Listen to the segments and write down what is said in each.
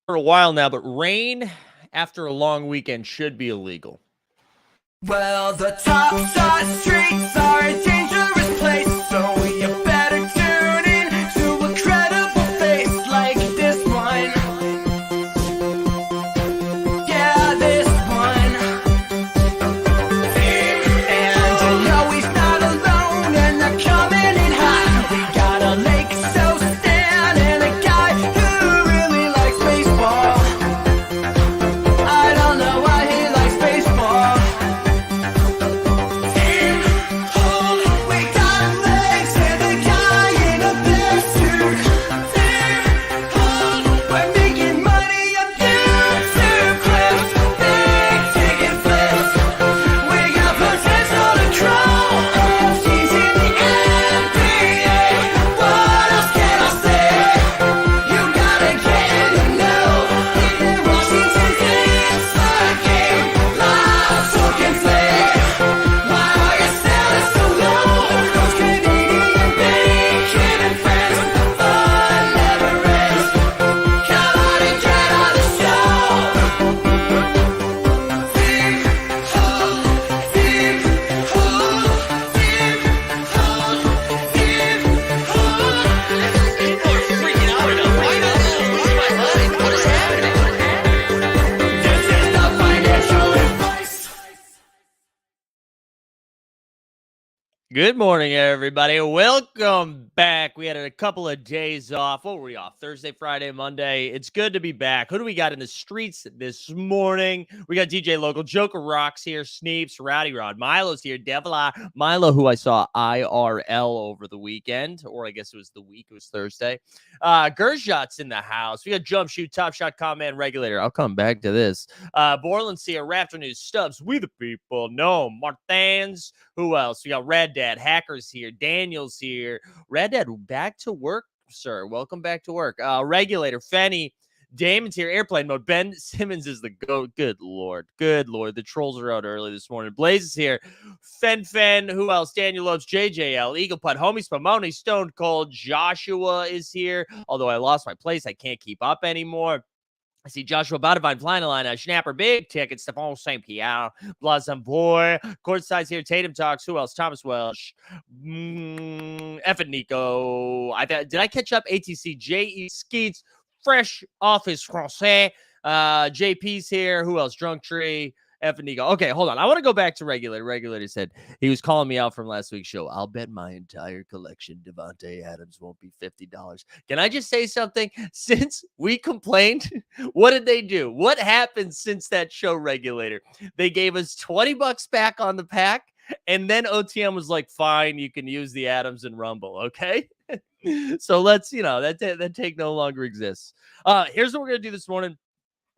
for a while now, but rain after a long weekend should be illegal. Well, the top side streets are a dangerous place, so you better tune in to a credible face like this one. Yeah, this one. And you know he's not alone, and they're coming in hot. We got a Lake so Stan and a guy who really likes baseball. I don't know why he likes baseball. Good morning, everybody. Welcome back. We had a couple of days off. What were we off? Thursday, Friday, Monday. It's good to be back. Who do we got in the streets this morning? We got DJ Local, Joker Rocks here, Sneeps, Rowdy Rod, Milo's here, Devil Eye, Milo, who I saw IRL over the weekend, or I guess it was the week. It was Thursday. Gershot's in the house. We got Jump Shoot, Top Shot, Comment, Regulator. I'll come back to this. Borland's here, Raptor News, Stubbs, We the People, No, Martins. Who else? We got Red Dad, Hackers here, Daniel's here. Red Dad, back to work, sir. Welcome back to work. Regulator, Fenny, Damon's here, Airplane Mode. Ben Simmons is the GOAT. Good Lord. Good Lord. The trolls are out early this morning. Blaze is here. Fen. Who else? Daniel Lopes, JJL, Eagle Putt, Homie Spumoni, Stone Cold. Joshua is here. Although I lost my place, I can't keep up anymore. I see Joshua Donovan, Flying Line, Schnapper, Big Ticket, Stephon St. Pierre, Blossom Boy, Courtside's here, Tatum Talks, who else? Thomas Welsh, Effin Nico. Did I catch up? ATC, J.E. Skeets, Fresh Office Francais, JP's here, who else? Drunk Tree, Effin Nico. Okay, hold on. I want to go back to Regulator. Regulator said he was calling me out from last week's show. I'll bet my entire collection, Devontae Adams, won't be $50. Can I just say something? Since we complained, what did they do? What happened since that show, Regulator? They gave us $20 back on the pack, and then OTM was like, fine, you can use the Adams and Rumble, okay? So let's, that take no longer exists. Here's what we're going to do this morning.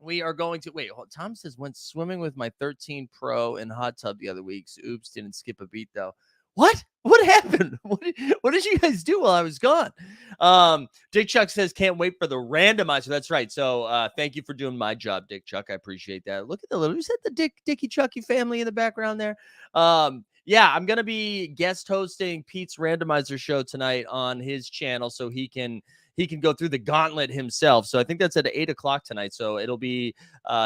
We are going to Tom says went swimming with my 13 Pro in hot tub the other week. So oops, didn't skip a beat though. What happened? What did you guys do while I was gone? Dick Chuck says can't wait for the randomizer. That's right. So thank you for doing my job, Dick Chuck. I appreciate that. Look at the little, is that the Dicky Chucky family in the background there? Yeah, I'm gonna be guest hosting Pete's randomizer show tonight on his channel, so he can go through the gauntlet himself. So I think that's at 8:00 tonight. So it'll be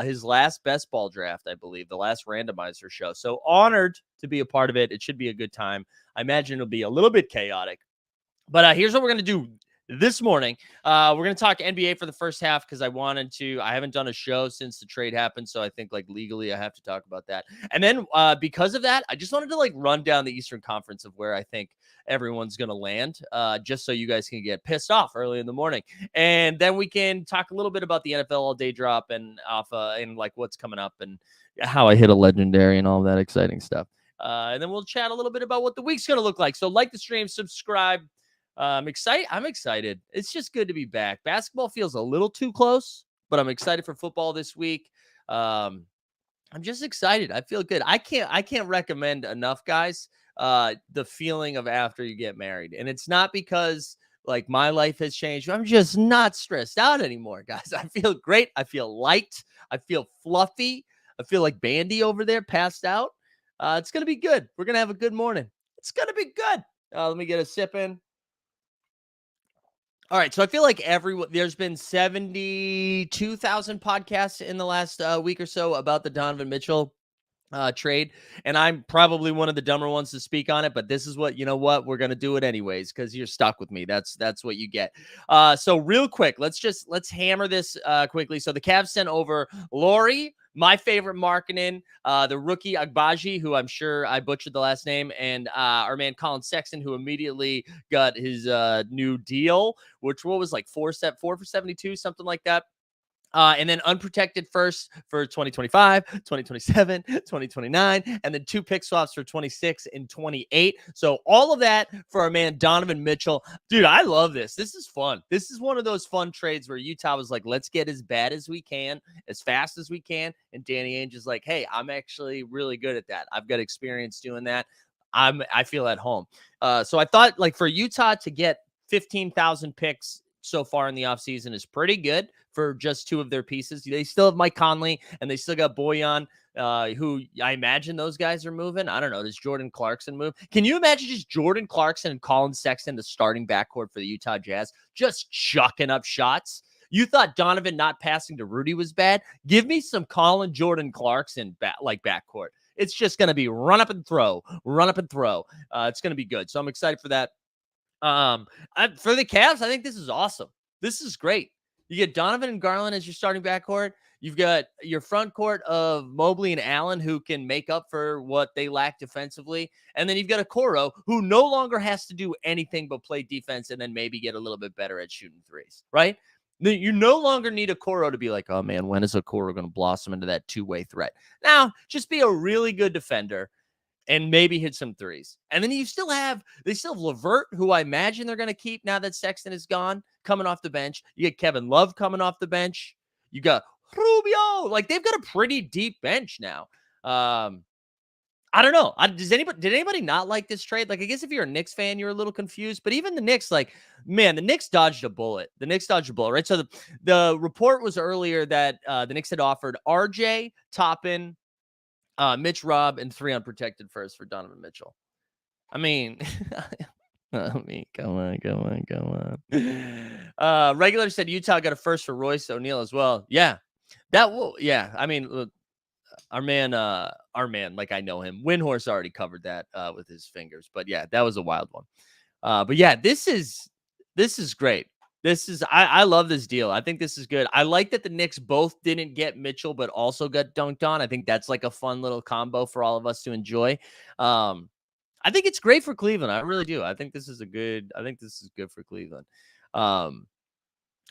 his last best ball draft, I believe, the last randomizer show. So honored to be a part of it. It should be a good time. I imagine it'll be a little bit chaotic. But here's what we're going to do this morning. We're going to talk NBA for the first half because I haven't done a show since the trade happened. So I think legally I have to talk about that. And then because of that, I just wanted to run down the Eastern Conference of where I think everyone's going to land just so you guys can get pissed off early in the morning. And then we can talk a little bit about the NFL all day drop and what's coming up and how I hit a legendary and all that exciting stuff. And then we'll chat a little bit about what the week's going to look like. So like the stream, subscribe. I'm excited. It's just good to be back. Basketball feels a little too close, but I'm excited for football this week. I'm just excited. I feel good. I can't recommend enough, guys, the feeling of after you get married. And it's not because my life has changed. I'm just not stressed out anymore, guys. I feel great. I feel light. I feel fluffy. I feel like Bandy over there passed out. It's going to be good. We're going to have a good morning. It's going to be good. Let me get a sip in. All right, so I feel like there's been 72,000 podcasts in the last week or so about the Donovan Mitchell trade, and I'm probably one of the dumber ones to speak on it, but this is what, you know what, we're gonna do it anyways because you're stuck with me. That's what you get. So real quick, let's hammer this quickly. So the Cavs sent over Laurie, my favorite marketing, the rookie Agbaji, who I'm sure I butchered the last name, and our man Colin Sexton, who immediately got his new deal, which what was like four for 72, something like that. And then unprotected first for 2025, 2027, 2029, and then 2 pick swaps for 26 and 28. So all of that for our man Donovan Mitchell. Dude, I love this. This is fun. This is one of those fun trades where Utah was like, let's get as bad as we can, as fast as we can. And Danny Ainge is like, hey, I'm actually really good at that. I've got experience doing that. I feel at home. So I thought like for Utah to get 15,000 picks so far in the offseason is pretty good for just 2 of their pieces. They still have Mike Conley and they still got Boyan, who I imagine those guys are moving. I don't know. Does Jordan Clarkson move? Can you imagine just Jordan Clarkson and Colin Sexton, the starting backcourt for the Utah Jazz, just chucking up shots? You thought Donovan not passing to Rudy was bad? Give me some Colin Jordan Clarkson backcourt. It's just going to be run up and throw, run up and throw. It's going to be good. So I'm excited for that. For the Cavs, I think this is awesome. This is great. You get Donovan and Garland as your starting backcourt. You've got your front court of Mobley and Allen who can make up for what they lack defensively. And then you've got a Okoro who no longer has to do anything but play defense and then maybe get a little bit better at shooting threes, right? You no longer need a Okoro to be like, oh man, when is a Okoro going to blossom into that two-way threat? Now, just be a really good defender and maybe hit some threes. And then they still have Levert, who I imagine they're going to keep now that Sexton is gone, coming off the bench. You get Kevin Love coming off the bench. You got Rubio. Like they've got a pretty deep bench now. I don't know. Did anybody not like this trade? Like, I guess if you're a Knicks fan, you're a little confused. But even the Knicks, like, man, the Knicks dodged a bullet. Right? So the report was earlier that the Knicks had offered RJ, Toppin, Mitch Robb, and 3 unprotected first for Donovan Mitchell. I mean, come on. Regular said Utah got a first for Royce O'Neal as well. Yeah, I mean, our man, like I know him. Windhorse already covered that with his fingers, but yeah, that was a wild one. But yeah, this is great. I love this deal. I think this is good. I like that the Knicks both didn't get Mitchell, but also got dunked on. I think that's like a fun little combo for all of us to enjoy. I think it's great for Cleveland. I really do. I think this is good for Cleveland. All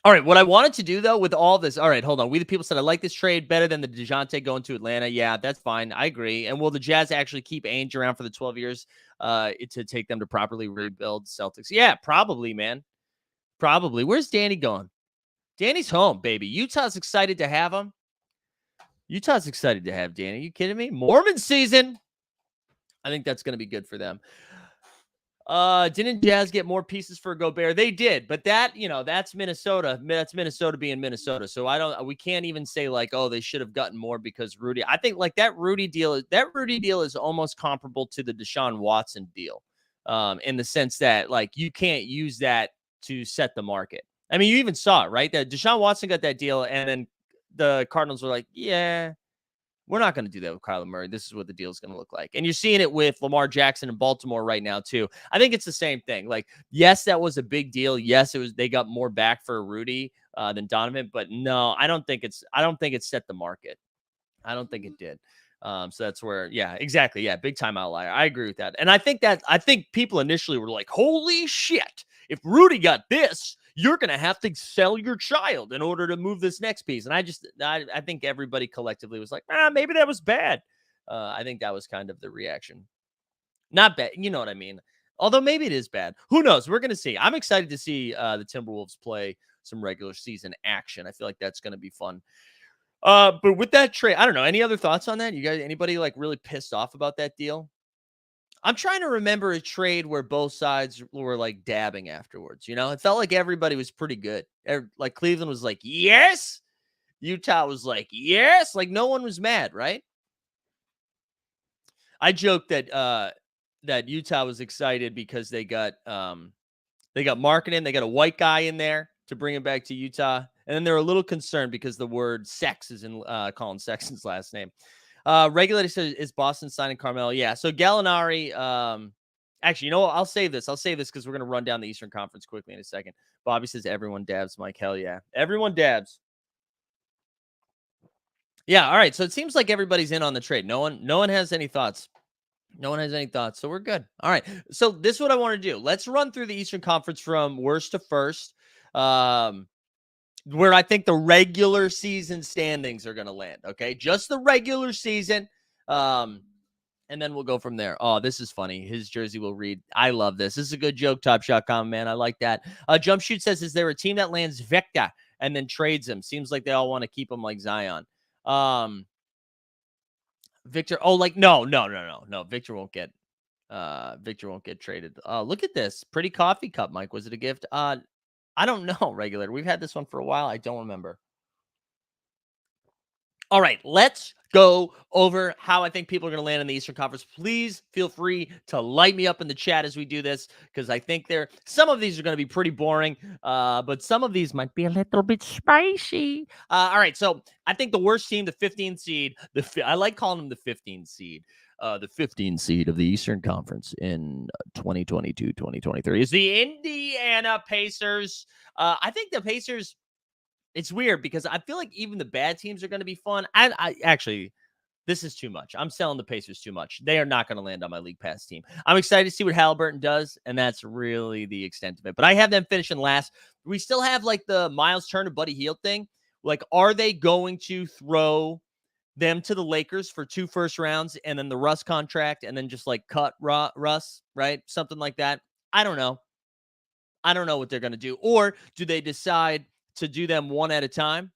right, what I wanted to do, though, with all this, all right, hold on. We the people said, I like this trade better than the DeJounte going to Atlanta. Yeah, that's fine. I agree. And will the Jazz actually keep Ainge around for the 12 years to take them to properly rebuild Celtics? Yeah, probably, man. Probably. Where's Danny going? Danny's home, baby. Utah's excited to have him. Utah's excited to have Danny. Are you kidding me? Mormon season. I think that's going to be good for them. Didn't Jazz get more pieces for Gobert? They did, but that's Minnesota. That's Minnesota being Minnesota. So we can't even say like, oh, they should have gotten more because Rudy. I think like that Rudy deal is almost comparable to the Deshaun Watson deal, in the sense that like you can't use that to set the market. I mean, you even saw it, right? That Deshaun Watson got that deal, and then the Cardinals were like, yeah, we're not going to do that with Kyler Murray. This is what the deal is going to look like. And you're seeing it with Lamar Jackson in Baltimore right now, too. I think it's the same thing. Like, yes, that was a big deal. Yes, they got more back for Rudy than Donovan. But no, I don't think it set the market. I don't think it did. So that's where, yeah, exactly. Yeah, big time outlier. I agree with that. And I think people initially were like, holy shit, if Rudy got this, you're going to have to sell your child in order to move this next piece. And I think everybody collectively was like, maybe that was bad. I think that was kind of the reaction. Not bad. You know what I mean? Although maybe it is bad. Who knows? We're going to see. I'm excited to see the Timberwolves play some regular season action. I feel like that's going to be fun. But with that trade, I don't know. Any other thoughts on that? You guys, anybody like really pissed off about that deal? I'm trying to remember a trade where both sides were like dabbing afterwards. It felt like everybody was pretty good. Like Cleveland was like, yes. Utah was like, yes. Like no one was mad, right? I joked that Utah was excited because they got They got marketing. They got a white guy in there to bring him back to Utah. And then they're a little concerned because the word sex is in Colin Sexton's last name. Regulator says, is Boston signing Carmelo? Yeah. So Gallinari, actually, you know what? I'll save this because we're going to run down the Eastern Conference quickly in a second. Bobby says, everyone dabs, Mike. Hell yeah. Everyone dabs. Yeah. All right. So it seems like everybody's in on the trade. No one has any thoughts. No one has any thoughts. So we're good. All right. So this is what I want to do. Let's run through the Eastern Conference from worst to first. Where I think the regular season standings are going to land. Okay. Just the regular season. And then we'll go from there. Oh, this is funny. His jersey will read. I love this. This is a good joke, Top Shot comment, man. I like that. Jump Shoot says, is there a team that lands Victor and then trades him? Seems like they all want to keep him like Zion. Victor. Oh, like no. Victor won't get traded. Look at this. Pretty coffee cup, Mike. Was it a gift? I don't know, Regulator. We've had this one for a while. I don't remember. All right, let's go over how I think people are going to land in the Eastern Conference. Please feel free to light me up in the chat as we do this, because I think some of these are going to be pretty boring, but some of these might be a little bit spicy. All right, so I think the worst team, the 15th seed, I like calling them the 15th seed. The 15th seed of the Eastern Conference in 2022-2023 is the Indiana Pacers. I think the Pacers... It's weird because I feel like even the bad teams are going to be fun. I actually, this is too much. I'm selling the Pacers too much. They are not going to land on my League Pass team. I'm excited to see what Halliburton does, and that's really the extent of it. But I have them finishing last. We still have like the Miles Turner, Buddy Hield thing. Like, are they going to throw them to the Lakers for 2 first rounds and then the Russ contract and then just like cut Russ, right? Something like that. I don't know. I don't know what they're going to do. Or do they decide to do them one at a time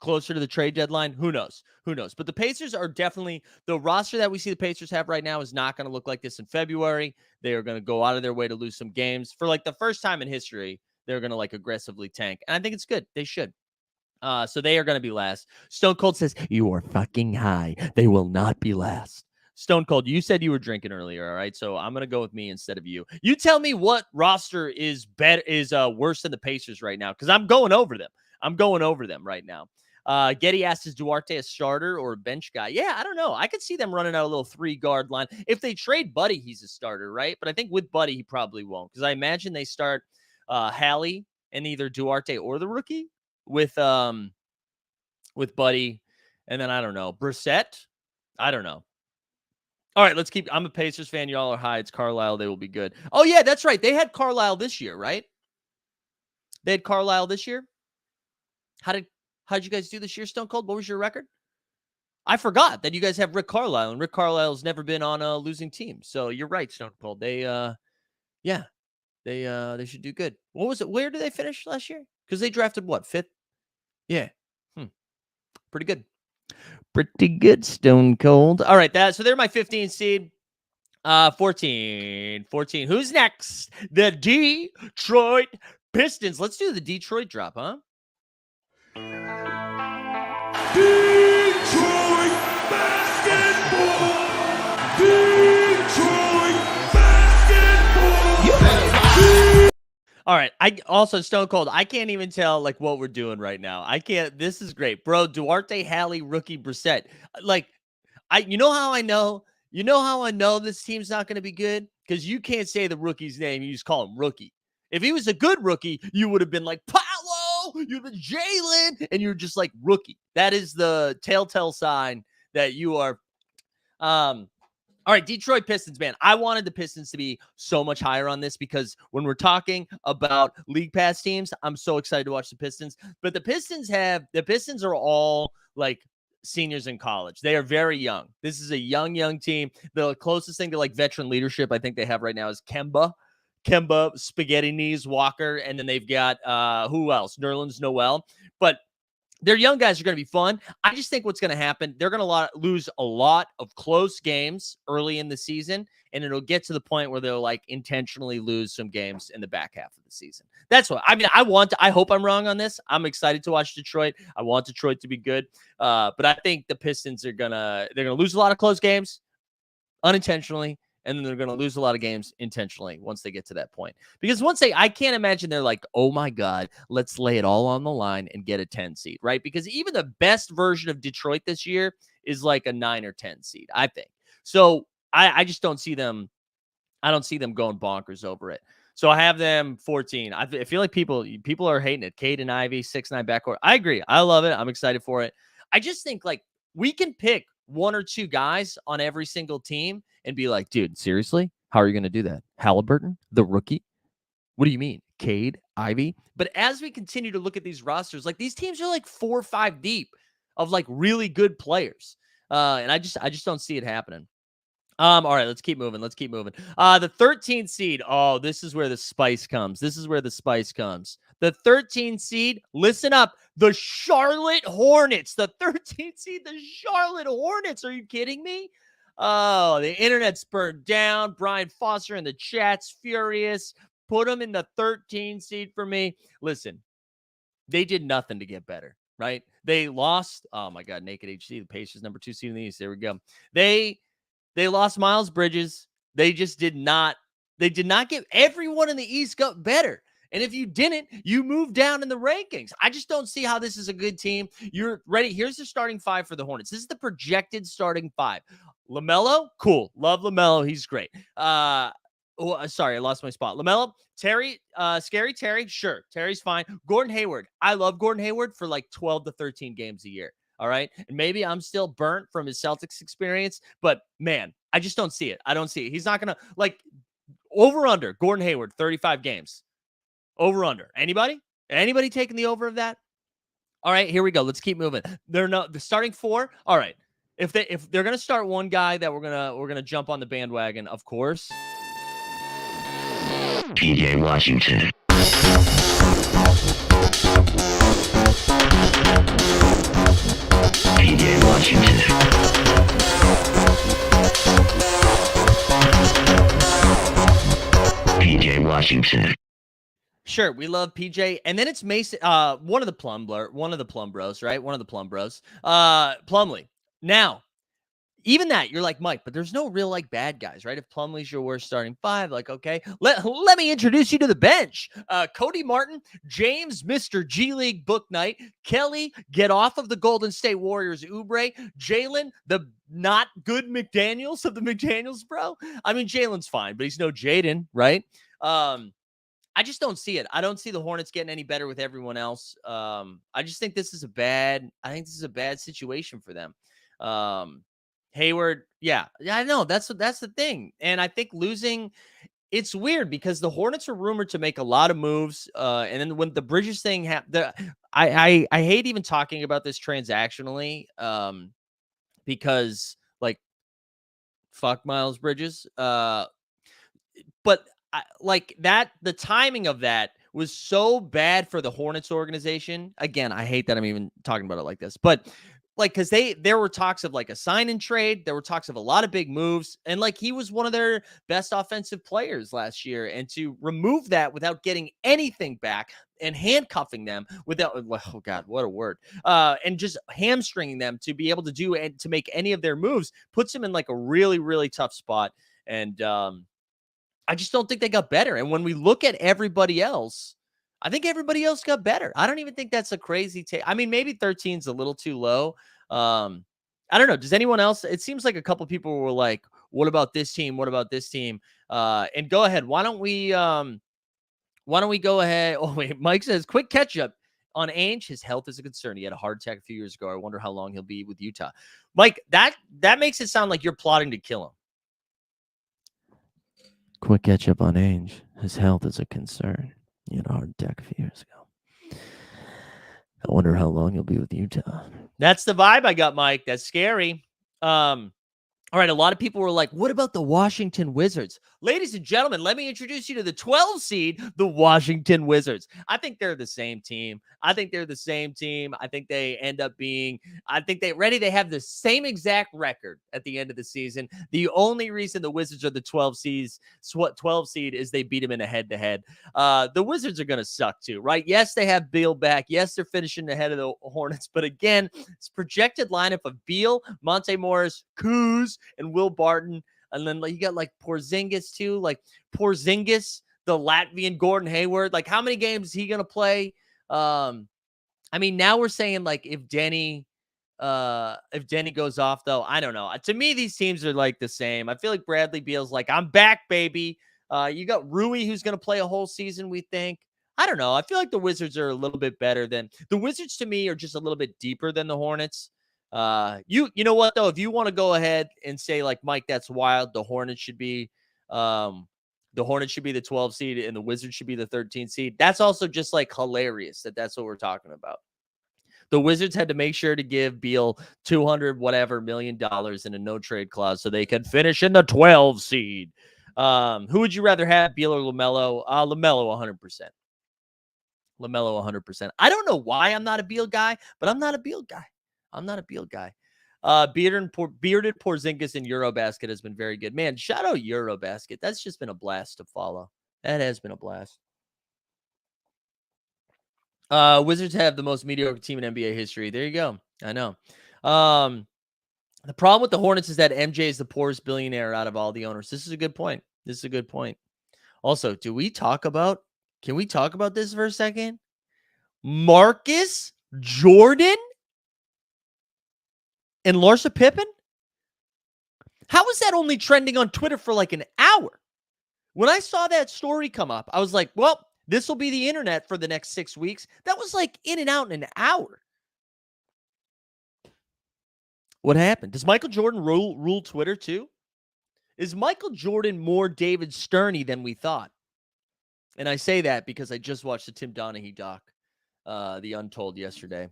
closer to the trade deadline? Who knows? But the Pacers are definitely, the roster that we see the Pacers have right now is not going to look like this in February. They are going to go out of their way to lose some games. For like the first time in history, they're going to like aggressively tank. And I think it's good. They should. So they are going to be last. Stone Cold says, you are fucking high. They will not be last. Stone Cold, you said you were drinking earlier, all right? So I'm going to go with me instead of you. You tell me what roster is worse than the Pacers right now, because I'm going over them right now. Getty asks, is Duarte a starter or a bench guy? Yeah, I don't know. I could see them running out a little 3-guard line. If they trade Buddy, he's a starter, right? But I think with Buddy, he probably won't, because I imagine they start Hallie and either Duarte or the rookie with Buddy. And then I don't know. Brissett? I don't know. All right, let's keep. I'm a Pacers fan. Y'all are high. It's Carlisle. They will be good. Oh, yeah, that's right. They had Carlisle this year, right? They had Carlisle this year. How'd you guys do this year, Stone Cold? What was your record? I forgot that you guys have Rick Carlisle, and Rick Carlisle's never been on a losing team. So you're right, Stone Cold. They should do good. What was it? Where did they finish last year? Because they drafted what, 5th? Yeah. Pretty good. Pretty good, Stone Cold. All right, so they're my 15 seed. 14. Who's next? The Detroit Pistons. Let's do the Detroit drop, huh? Detroit basketball. Detroit basketball. All right. I also, Stone Cold, I can't even tell like what we're doing right now. I can't. This is great, bro. Duarte, Hallie, rookie, Brissett. Like, you know how I know this team's not going to be good? Because you can't say the rookie's name. You just call him rookie. If he was a good rookie, you would have been like, Paolo, you're the Jalen, and you're just like rookie. That is the telltale sign that you are. All right, Detroit Pistons, man. I wanted the Pistons to be so much higher on this because when we're talking about League Pass teams, I'm so excited to watch the Pistons. But the Pistons are all like seniors in college. They are very young. This is a young team. The closest thing to like veteran leadership I think they have right now is Kemba, Spaghetti Knees, Walker, and then they've got who else? Nerlens Noel. But their young guys are going to be fun. I just think what's going to happen, they're going to lose a lot of close games early in the season, and it'll get to the point where they'll like intentionally lose some games in the back half of the season. That's what I mean. I hope I'm wrong on this. I'm excited to watch Detroit. I want Detroit to be good. But I think the Pistons they're going to lose a lot of close games unintentionally, and then they're going to lose a lot of games intentionally once they get to that point. Because I can't imagine they're like, oh my God, let's lay it all on the line and get a 10 seed, right? Because even the best version of Detroit this year is like a 9 or 10 seed, I think. So I just don't see them. I don't see them going bonkers over it. So I have them 14. I feel like people are hating it. Cade and Ivy, 6'9" backcourt. I agree. I love it. I'm excited for it. I just think like we can pick one or two guys on every single team and be like, dude, seriously? How are you going to do that? Halliburton, the rookie? What do you mean? Cade, Ivy? But as we continue to look at these rosters, like these teams are like 4 or 5 deep of like really good players. And I just don't see it happening. All right, let's keep moving. The 13th seed. Oh, this is where the spice comes. The 13th seed, listen up. The Charlotte Hornets. The 13th seed, the Charlotte Hornets. Are you kidding me? Oh, the internet's burned down. Brian Foster in the chat's furious. Put them in the 13th seed for me. Listen, they did nothing to get better, right? They lost. Oh my God, Naked HC, the Pacers number 2 seed in the East. There we go. They lost Miles Bridges. They did not get everyone in the East got better. And if you didn't, you moved down in the rankings. I just don't see how this is a good team. You're ready. Here's the starting 5 for the Hornets. This is the projected starting 5. LaMelo, cool. Love LaMelo. He's great. Sorry, I lost my spot. LaMelo, Terry, Scary Terry. Sure. Terry's fine. Gordon Hayward. I love Gordon Hayward for like 12 to 13 games a year. All right. And maybe I'm still burnt from his Celtics experience, but man, I just don't see it. I don't see it. He's not going to like over under Gordon Hayward, 35 games. Over under. Anybody taking the over of that? All right, here we go. Let's keep moving. The starting 4. All right. If they're going to start one guy that we're going to jump on the bandwagon, of course. PJ Washington. PJ Washington. PJ Washington. Sure, we love PJ, and then it's Mason. One of the Plum Bros, right? One of the Plum Bros. Plumlee. Now, even that, you're like, Mike, but there's no real like bad guys, right? If Plumlee's your worst starting 5, like, okay, let me introduce you to the bench. Cody Martin, James, Mr. G League Book Night, Kelly, get off of the Golden State Warriors, Oubre, Jalen, the not good McDaniels of the McDaniels, bro. I mean, Jalen's fine, but he's no Jaden, right? I just don't see it. I don't see the Hornets getting any better with everyone else. I just think this is a bad situation for them. Hayward, yeah, I know that's the thing. And I think losing, it's weird because the Hornets are rumored to make a lot of moves. And then when the Bridges thing happened, I hate even talking about this transactionally, because like fuck Miles Bridges. But the timing of that was so bad for the Hornets organization. Again, I hate that I'm even talking about it like this, but like, because there were talks of like a sign and trade. There were talks of a lot of big moves. And like, he was one of their best offensive players last year. And to remove that without getting anything back and handcuffing them without, oh God, what a word. And just hamstringing them to be able to do and to make any of their moves puts him in like a really, really tough spot. And I just don't think they got better. And when we look at everybody else, I think everybody else got better. I don't even think that's a crazy take. I mean, maybe 13 is a little too low. I don't know. Does anyone else? It seems like a couple people were like, what about this team? What about this team? And go ahead. Why don't we go ahead? Oh, wait. Mike says, quick catch up on Ainge. His health is a concern. He had a heart attack a few years ago. I wonder how long he'll be with Utah. Mike, that makes it sound like you're plotting to kill him. Quick catch up on Ainge. His health is a concern. He had a heart attack a few years ago. I wonder how long he'll be with Utah. That's the vibe I got, Mike. That's scary. All right, a lot of people were like, what about the Washington Wizards? Ladies and gentlemen, let me introduce you to the 12 seed, the Washington Wizards. I think they're the same team. I think they end up being, they have the same exact record at the end of the season. The only reason the Wizards are the 12 seed is they beat them in a head-to-head. The Wizards are going to suck too, right? Yes, they have Beal back. Yes, they're finishing ahead of the Hornets. But again, it's projected lineup of Beal, Monte Morris, Kuz, and Will Barton. And then you got like Porzingis too, like Porzingis, the Latvian Gordon Hayward. Like how many games is he going to play? I mean, now we're saying like if Denny goes off though, I don't know. To me, these teams are like the same. I feel like Bradley Beal's like, I'm back, baby. You got Rui who's going to play a whole season, we think. I don't know. I feel like the Wizards are a little bit better than the Wizards to me are just a little bit deeper than the Hornets. You know what though? If you want to go ahead and say like Mike, that's wild. The Hornets should be the 12 seed and the Wizards should be the 13 seed. That's also just like hilarious that's what we're talking about. The Wizards had to make sure to give Beal $200 million in a no trade clause so they could finish in the 12 seed. Who would you rather have, Beal or LaMelo? LaMelo 100%. LaMelo 100%. I don't know why I'm not a Beal guy, but I'm not a Beal guy. Bearded Porzingis in Eurobasket has been very good. Man, shout out Eurobasket. That's just been a blast to follow. That has been a blast. Wizards have the most mediocre team in NBA history. There you go. I know. The problem with the Hornets is that MJ is the poorest billionaire out of all the owners. This is a good point. Also, can we talk about this for a second? Marcus Jordan and Larsa Pippen? How is that only trending on Twitter for like an hour? When I saw that story come up, I was like, well, this will be the internet for the next 6 weeks. That was like in and out in an hour. What happened? Does Michael Jordan rule Twitter too? Is Michael Jordan more David Sterney than we thought? And I say that because I just watched the Tim Donaghy doc, The Untold, yesterday.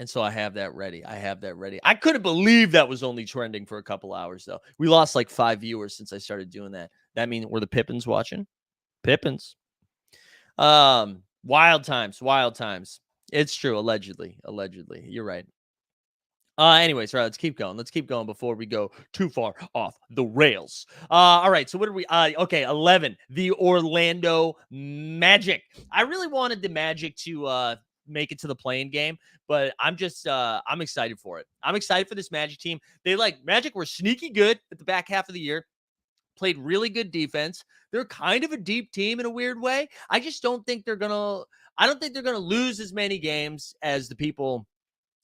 And so I have that ready. I couldn't believe that was only trending for a couple hours, though. We lost like 5 viewers since I started doing that. That means were the Pippins watching? Pippins. Wild times. It's true. Allegedly. You're right. Anyways, all right, let's keep going before we go too far off the rails. All right, so what are we? Okay, 11, the Orlando Magic. I really wanted the Magic to make it to the play-in game, but I'm excited for it. I'm excited for this Magic team. Magic were sneaky good at the back half of the year. Played really good defense. They're kind of a deep team in a weird way. I don't think they're gonna lose as many games as the people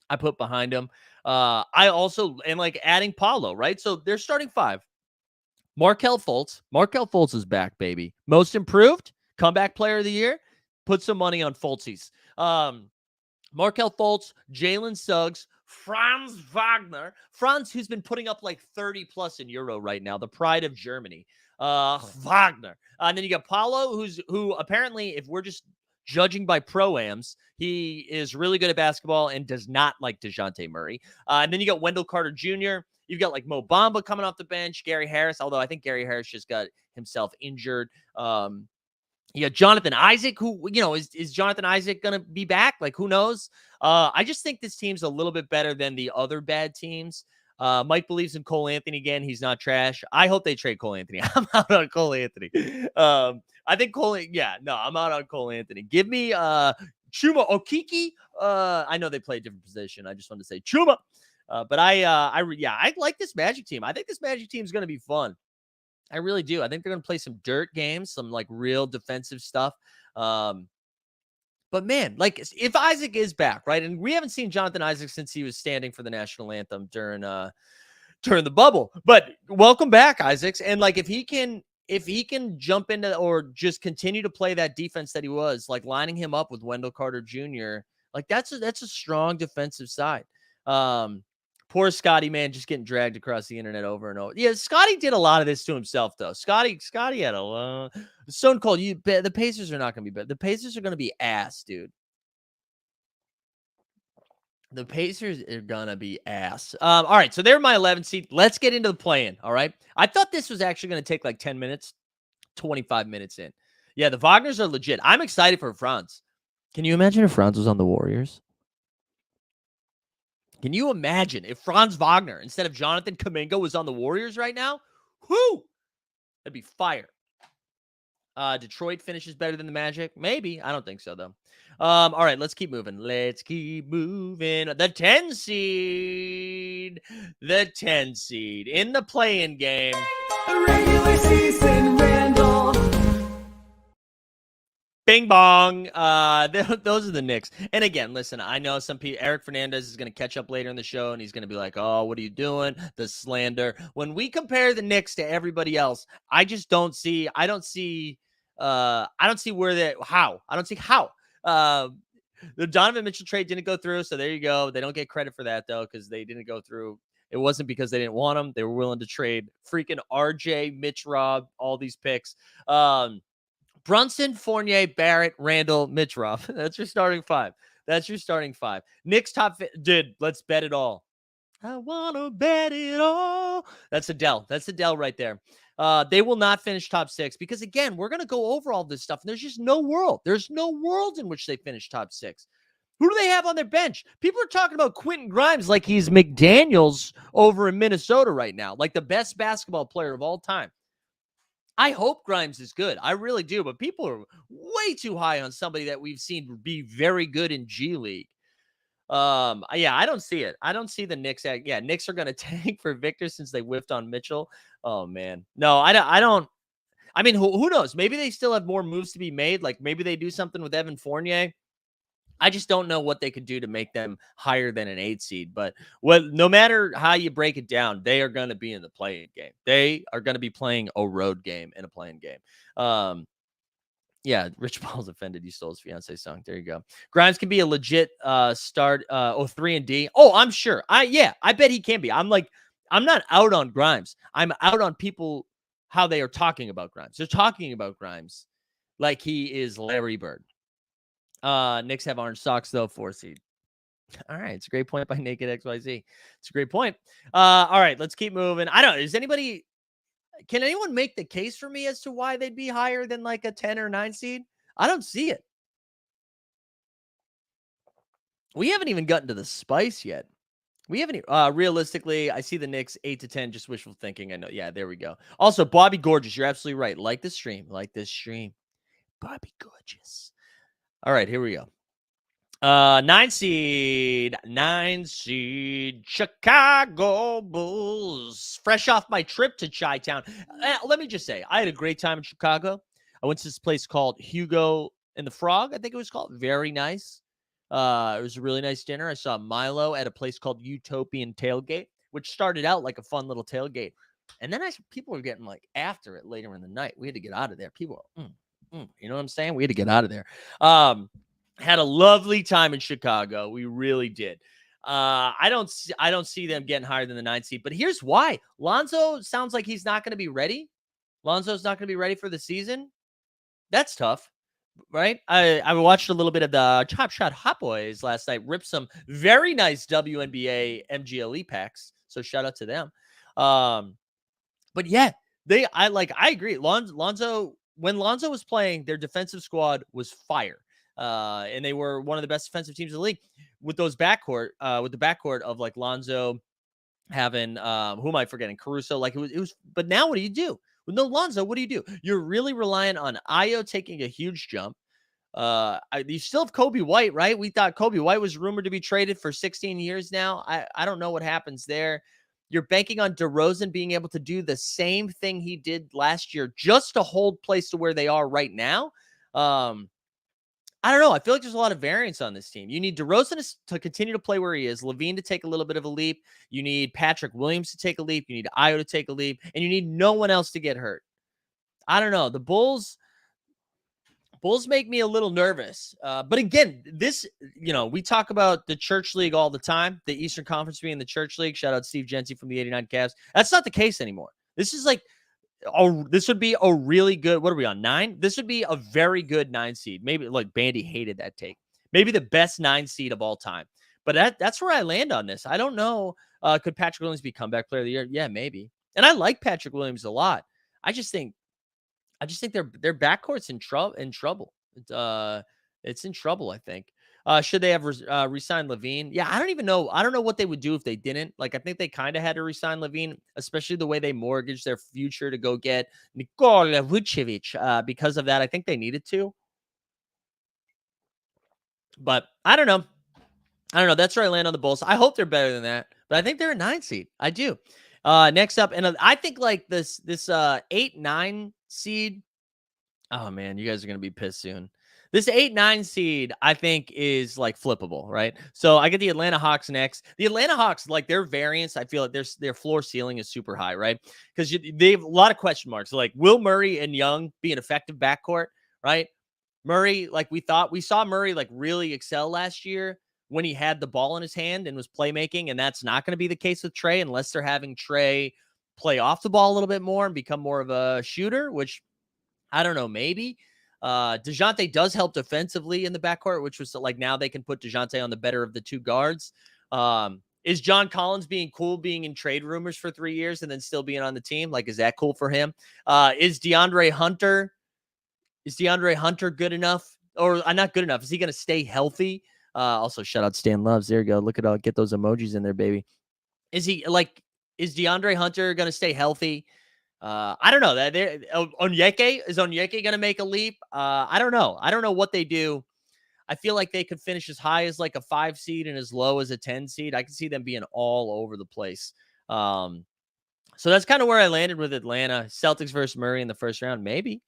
I put behind them. I also am like adding Paulo, right? So they're starting 5. Markelle Fultz is back, baby. Most improved, comeback player of the year. Put some money on Fultzies. Markelle Fultz, Jalen Suggs, Franz Wagner. Franz, who's been putting up like 30 plus in Euro right now, the pride of Germany. Wagner. And then you got Paulo, who apparently, if we're just judging by pro-ams, he is really good at basketball and does not like DeJounte Murray. And then you got Wendell Carter Jr. You've got like Mo Bamba coming off the bench, Gary Harris, although I think Gary Harris just got himself injured. You got Jonathan Isaac, who, is Jonathan Isaac going to be back? Like, who knows? I just think this team's a little bit better than the other bad teams. Mike believes in Cole Anthony again. He's not trash. I hope they trade Cole Anthony. I'm out on Cole Anthony. I think I'm out on Cole Anthony. Give me Chuma Okeke. I know they play a different position. I just wanted to say Chuma. But I like this Magic team. I think this Magic team is going to be fun. I really do. I think they're going to play some dirt games, some like real defensive stuff. But man, like if Isaac is back, right? And we haven't seen Jonathan Isaac since he was standing for the national anthem during the bubble. But welcome back, Isaacs. And like if he can jump into or just continue to play that defense that he was, like lining him up with Wendell Carter Jr., like that's a strong defensive side. Poor Scotty, man, just getting dragged across the internet over and over. Yeah, Scotty did a lot of this to himself, though. Scotty had a lot. Stone Cold, the Pacers are not going to be bad. The Pacers are going to be ass, dude. The Pacers are going to be ass. All right, so they're my 11th seed. Let's get into the play-in, all right? I thought this was actually going to take like 10 minutes, 25 minutes in. Yeah, the Wagners are legit. I'm excited for Franz. Can you imagine if Franz was on the Warriors? Can you imagine if Franz Wagner, instead of Jonathan Kuminga, was on the Warriors right now? Whoo! That'd be fire. Detroit finishes better than the Magic? Maybe. I don't think so, though. All right, let's keep moving. The 10 seed. In the play-in game. Regular season Randall. Bing bong. Those are the Knicks. And again, listen, I know some people, Eric Fernandez is going to catch up later in the show and he's going to be like, oh, what are you doing? The slander. When we compare the Knicks to everybody else, I just don't see, I don't see where that, how. I don't see how. The Donovan Mitchell trade didn't go through. So there you go. They don't get credit for that though, because they didn't go through. It wasn't because they didn't want him. They were willing to trade freaking RJ, Mitch Rob, all these picks. Brunson, Fournier, Barrett, Randall, Mitrov. That's your starting five. That's your starting five. Knicks top. Dude, let's bet it all. I want to bet it all. That's Adele. That's Adele right there. They will not finish top 6 because, again, we're going to go over all this stuff. And there's just no world. There's no world in which they finish top 6. Who do they have on their bench? People are talking about Quentin Grimes like he's McDaniels over in Minnesota right now, like the best basketball player of all time. I hope Grimes is good. I really do. But people are way too high on somebody that we've seen be very good in G League. Yeah, I don't see it. I don't see the Knicks. Yeah, Knicks are going to tank for Victor since they whiffed on Mitchell. Oh, man. No, I don't. I mean, who knows? Maybe they still have more moves to be made. Like maybe they do something with Evan Fournier. I just don't know what they could do to make them higher than an 8 seed. But no matter how you break it down, they are going to be in the playing game. They are going to be playing a road game in a playing game. Yeah, Rich Paul's offended you stole his fiance song. There you go. Grimes can be a legit start. 3 and D. Oh, I'm sure. I bet he can be. I'm not out on Grimes. I'm out on people how they are talking about Grimes. They're talking about Grimes like he is Larry Bird. Knicks have orange socks though, 4 seed. All right, it's a great point by Naked XYZ. It's a great point. All right, let's keep moving. I don't know. Can anyone make the case for me as to why they'd be higher than like a 10 or 9 seed? I don't see it. We haven't even gotten to the spice yet. We haven't realistically, I see the Knicks 8 to 10, just wishful thinking. I know. Yeah, there we go. Also, Bobby Gorgeous, you're absolutely right. Like this stream. Bobby Gorgeous. All right, here we go. 9 seed, Chicago Bulls. Fresh off my trip to Chi-Town. Let me just say, I had a great time in Chicago. I went to this place called Hugo and the Frog, I think it was called. Very nice. It was a really nice dinner. I saw Milo at a place called Utopian Tailgate, which started out like a fun little tailgate. And then people were getting like after it later in the night. We had to get out of there. People were, you know what I'm saying? We had to get out of there. Had a lovely time in Chicago. We really did. I don't see them getting higher than the 9 seed, but here's why. Lonzo sounds like he's not going to be ready. Lonzo's not going to be ready for the season. That's tough, right? I watched a little bit of the Chop Shot Hot Boys last night, ripped some very nice WNBA MGLE packs. So shout out to them. But yeah, I agree. Lonzo, when Lonzo was playing, their defensive squad was fire. And they were one of the best defensive teams in the league with those backcourt, with the backcourt of like Lonzo having, who am I forgetting? Caruso. Like it was, but now what do you do with no Lonzo? What do you do? You're really relying on Ayo taking a huge jump. You still have Kobe White, right? We thought Kobe White was rumored to be traded for 16 years now. I don't know what happens there. You're banking on DeRozan being able to do the same thing he did last year just to hold place to where they are right now. I don't know. I feel like there's a lot of variance on this team. You need DeRozan to continue to play where he is, Levine to take a little bit of a leap. You need Patrick Williams to take a leap. You need Ayo to take a leap. And you need no one else to get hurt. I don't know. The Bulls make me a little nervous. But again, we talk about the Church League all the time, the Eastern Conference being the Church League. Shout out Steve Gency from the 89 Cavs. That's not the case anymore. This is like, this would be a really good, what are we on, 9? This would be a very good 9 seed. Maybe, like, Bandy hated that take. Maybe the best 9 seed of all time. But that's where I land on this. I don't know. Could Patrick Williams be comeback player of the year? Yeah, maybe. And I like Patrick Williams a lot. I just think their backcourt's in trouble. It's in trouble, I think. Should they have re-signed Levine? Yeah, I don't even know. I don't know what they would do if they didn't. Like, I think they kind of had to re-sign Levine, especially the way they mortgaged their future to go get Nikola Vucevic. Because of that, I think they needed to. But I don't know. That's where I land on the Bulls. I hope they're better than that. But I think they're a 9 seed. I do. Next up, and I think like this 8-9 seed. Oh man, you guys are gonna be pissed soon. This 8-9 seed, I think, is like flippable, right? So I get the Atlanta Hawks next. The Atlanta Hawks, like their variance, I feel like their floor ceiling is super high, right? Because they have a lot of question marks. Like, will Murray and Young be an effective backcourt, right? Murray, like we saw Murray like really excel last year when he had the ball in his hand and was playmaking, and that's not going to be the case with Trey unless they're having Trey play off the ball a little bit more and become more of a shooter, which I don't know, maybe. DeJounte does help defensively in the backcourt, which was like now they can put DeJounte on the better of the two guards. Is John Collins being cool being in trade rumors for 3 years and then still being on the team? Like, is that cool for him? Is DeAndre Hunter good enough? Or not good enough? Is he going to stay healthy? Also, shout out Stan Loves. There you go. Look at get those emojis in there, baby. Is DeAndre Hunter going to stay healthy? I don't know. Is Onyeke going to make a leap? I don't know. I don't know what they do. I feel like they could finish as high as like a 5 seed and as low as a 10 seed. I can see them being all over the place. So that's kind of where I landed with Atlanta. Celtics versus Murray in the first round. Maybe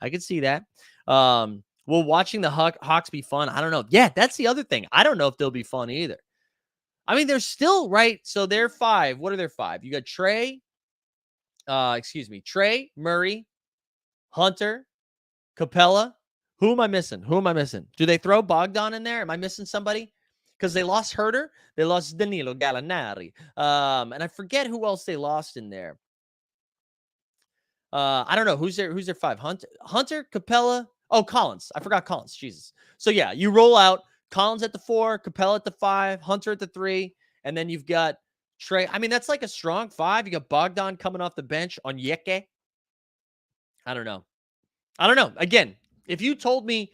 I could see that. Will watching the Hawks be fun? I don't know. Yeah, that's the other thing. I don't know if they'll be fun either. I mean, they're still right. So they're 5. What are their 5? You got Trey, Murray, Hunter, Capella. Who am I missing? Do they throw Bogdan in there? Am I missing somebody? Because they lost Herter. They lost Danilo Gallinari. And I forget who else they lost in there. I don't know. Who's their 5? Hunter, Capella. Oh, Collins. I forgot Collins. Jesus. So yeah, you roll out Collins at the 4, Capella at the 5, Hunter at the 3, and then you've got Trey. I mean, that's like a strong 5. You got Bogdan coming off the bench on Yeke. I don't know. Again, if you told me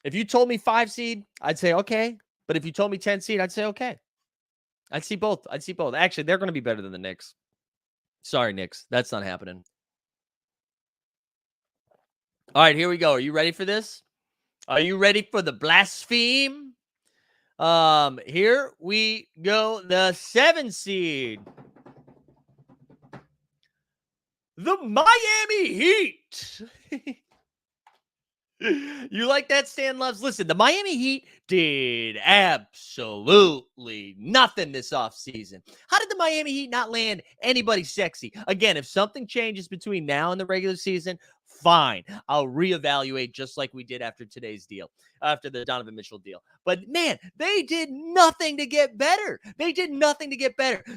5 seed, I'd say okay. But if you told me 10 seed, I'd say okay. I'd see both. Actually, they're going to be better than the Knicks. Sorry, Knicks. That's not happening. All right, here we go. Are you ready for this? Are you ready for the blaspheme? Here we go. The 7 seed. The Miami Heat. You like that, Stan Loves? Listen, the Miami Heat did absolutely nothing this offseason. How did the Miami Heat not land anybody sexy? Again, if something changes between now and the regular season, fine. I'll reevaluate just like we did after today's deal, after the Donovan Mitchell deal. But man, they did nothing to get better.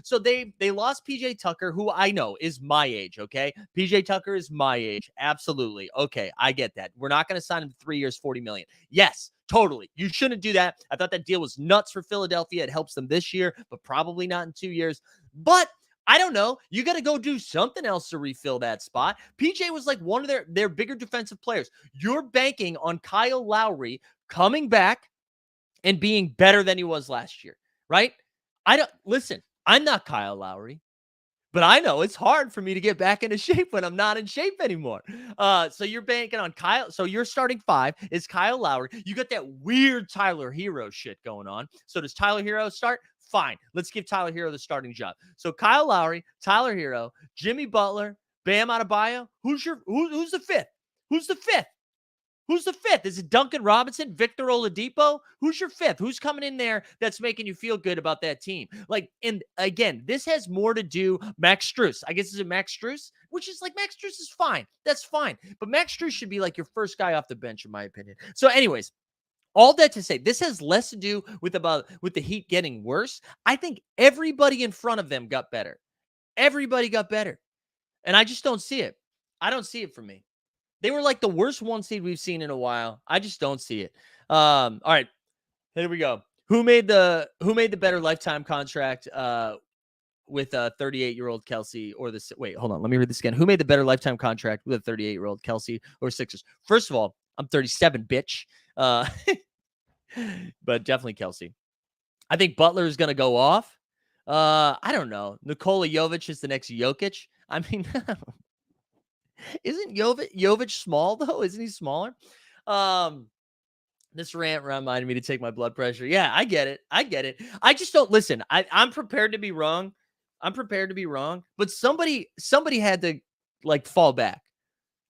So they lost PJ Tucker, who I know is my age, okay? PJ Tucker is my age. Absolutely. Okay, I get that. We're not going to sign him to 3 years, $40 million. Yes, totally. You shouldn't do that. I thought that deal was nuts for Philadelphia. It helps them this year, but probably not in 2 years. But I don't know. You got to go do something else to refill that spot. PJ was like one of their bigger defensive players. You're banking on Kyle Lowry coming back and being better than he was last year, right? I'm not Kyle Lowry, but I know it's hard for me to get back into shape when I'm not in shape anymore. So you're banking on Kyle. So your starting 5 is Kyle Lowry. You got that weird Tyler Hero shit going on. So does Tyler Hero start? Fine. Let's give Tyler Hero the starting job. So Kyle Lowry, Tyler Hero, Jimmy Butler, Bam Adebayo. Who's the 5th? Who's the 5th? Is it Duncan Robinson, Victor Oladipo? Who's your 5th? Who's coming in there that's making you feel good about that team? Like, and again, this has more to do. Max Strus. I guess is it Max Strus? Which is like Max Strus is fine. That's fine. But Max Strus should be like your first guy off the bench, in my opinion. So, anyways, all that to say, this has less to do with the Heat getting worse. I think everybody in front of them got better. Everybody got better. And I just don't see it. I don't see it for me. They were like the worst 1 seed we've seen in a while. I just don't see it. All right, here we go. Who made the better lifetime contract with a 38-year-old Kelsey or wait, hold on. Let me read this again. Who made the better lifetime contract with a 38-year-old Kelsey or Sixers? First of all, I'm 37, bitch. But definitely Kelsey. I think Butler is going to go off. I don't know. Nikola Jovic is the next Jokic. I mean, isn't Jovic small though? Isn't he smaller? This rant reminded me to take my blood pressure. Yeah, I get it. I just don't listen. I'm prepared to be wrong. I'm prepared to be wrong. But somebody had to like fall back.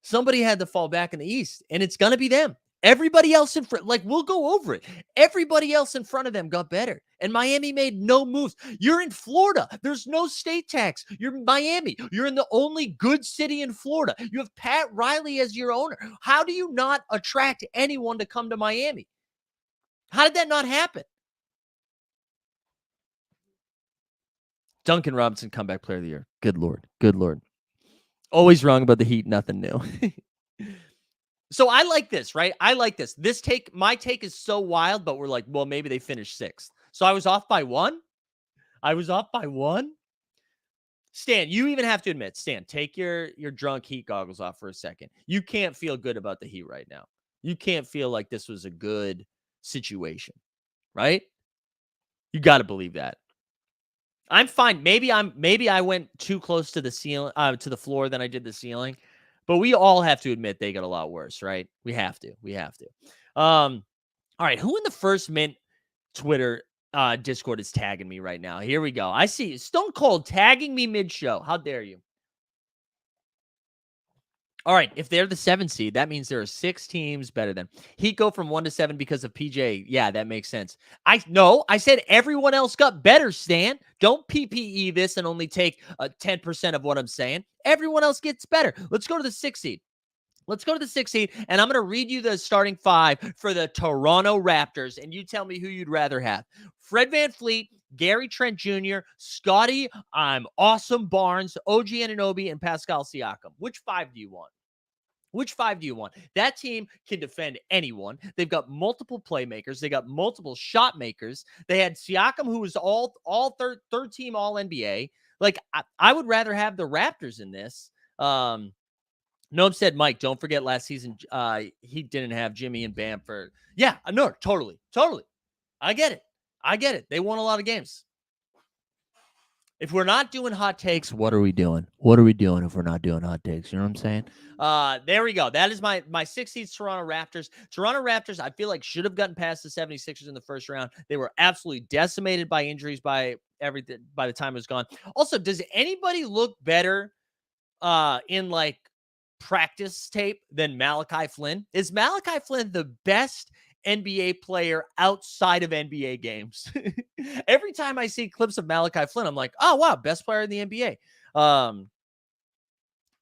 Somebody had to fall back in the East, and it's gonna be them. Everybody else in front, like we'll go over it. Everybody else in front of them got better, and Miami made no moves. You're in Florida. There's no state tax. You're in Miami. You're in the only good city in Florida. You have Pat Riley as your owner. How do you not attract anyone to come to Miami? How did that not happen? Duncan Robinson, comeback player of the year. Good Lord. Good Lord. Always wrong about the Heat. Nothing new. So I like this, right? I like this. My take is so wild, but we're like, well, maybe they finished sixth. So I was off by one. Stan, you even have to admit, Stan, take your drunk Heat goggles off for a second. You can't feel good about the Heat right now. You can't feel like this was a good situation, right? You got to believe that. I'm fine. Maybe I went too close to the ceiling, to the floor than I did the ceiling. But we all have to admit they got a lot worse, right? We have to. All right. Who in the First Mint Twitter Discord is tagging me right now? Here we go. I see Stone Cold tagging me mid-show. How dare you? All right. If they're the 7 seed, that means there are 6 teams better than. Heat go from 1 to 7 because of PJ. Yeah, that makes sense. I said everyone else got better, Stan. Don't PPE this and only take 10% of what I'm saying. Everyone else gets better. Let's go to the 6 seed. And I'm going to read you the starting 5 for the Toronto Raptors, and you tell me who you'd rather have. Fred VanVleet, Gary Trent Jr., Scotty, I'm Awesome Barnes, OG Anunoby, and Pascal Siakam. Which 5 do you want? That team can defend anyone. They've got multiple playmakers. They got multiple shot makers. They had Siakam, who was all third team All NBA. Like, I would rather have the Raptors in this. Noam said, Mike, don't forget last season he didn't have Jimmy and Bam for. Yeah, no, totally. I get it. They won a lot of games. If we're not doing hot takes, what are we doing? If we're not doing hot takes? You know what I'm saying? There we go. That is my 6 seeds Toronto Raptors. Toronto Raptors, I feel like should have gotten past the 76ers in the first round. They were absolutely decimated by injuries by everything by the time it was gone. Also, does anybody look better in like practice tape than Malachi Flynn? Is Malachi Flynn the best NBA player outside of NBA games? Every time I see clips of Malachi Flynn, I'm like, oh, wow, best player in the NBA.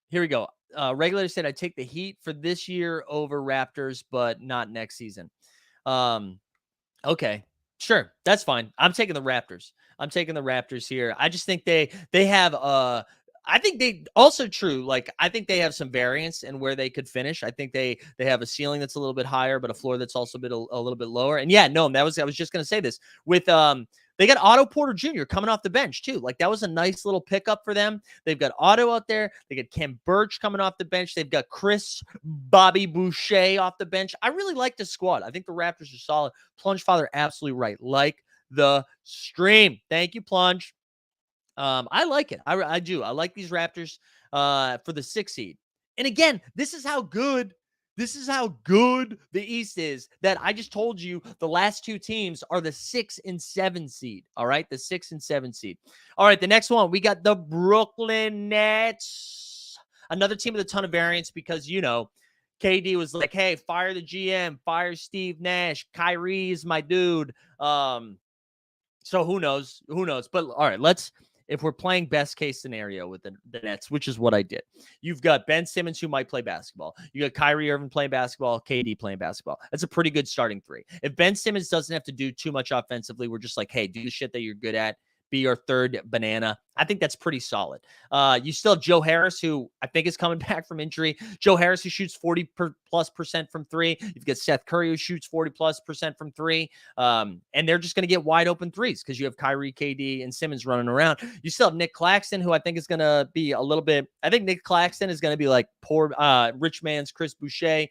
Here we go. Regulator said I'd take the Heat for this year over Raptors, but not next season. Okay, sure. That's fine. I'm taking the Raptors here. I just think they have I think they also true. Like, I think they have some variance in where they could finish. I think they have a ceiling that's a little bit higher, but a floor that's also a little bit lower. And yeah, no, I was just going to say this with, they got Otto Porter Jr. coming off the bench too. Like, that was a nice little pickup for them. They've got Otto out there. They got Kem Birch coming off the bench. They've got Chris Bobby Boucher off the bench. I really like the squad. I think the Raptors are solid. Plunge Father, absolutely right. Like the stream. Thank you, Plunge. I like it. I do. I like these Raptors for the 6 seed. And again, this is how good the East is, that I just told you the last 2 teams are the 6 and 7 seed. All right, the 6 and 7 seed. All right, the next one, we got the Brooklyn Nets. Another team with a ton of variance because, KD was like, hey, fire the GM, fire Steve Nash. Kyrie is my dude. So who knows? But all right, if we're playing best case scenario with the Nets, which is what I did, you've got Ben Simmons who might play basketball. You got Kyrie Irving playing basketball, KD playing basketball. That's a pretty good starting 3. If Ben Simmons doesn't have to do too much offensively, we're just like, hey, do the shit that you're good at. Be your third banana. I think that's pretty solid. You still have Joe Harris, who I think is coming back from injury. Joe Harris, who shoots 40+% from 3. You've got Seth Curry, who shoots 40+% from 3. And they're just going to get wide open threes because you have Kyrie, KD, and Simmons running around. You still have Nick Claxton, who I think is going to be a little bit. I think Nick Claxton is going to be like poor rich man's Chris Boucher.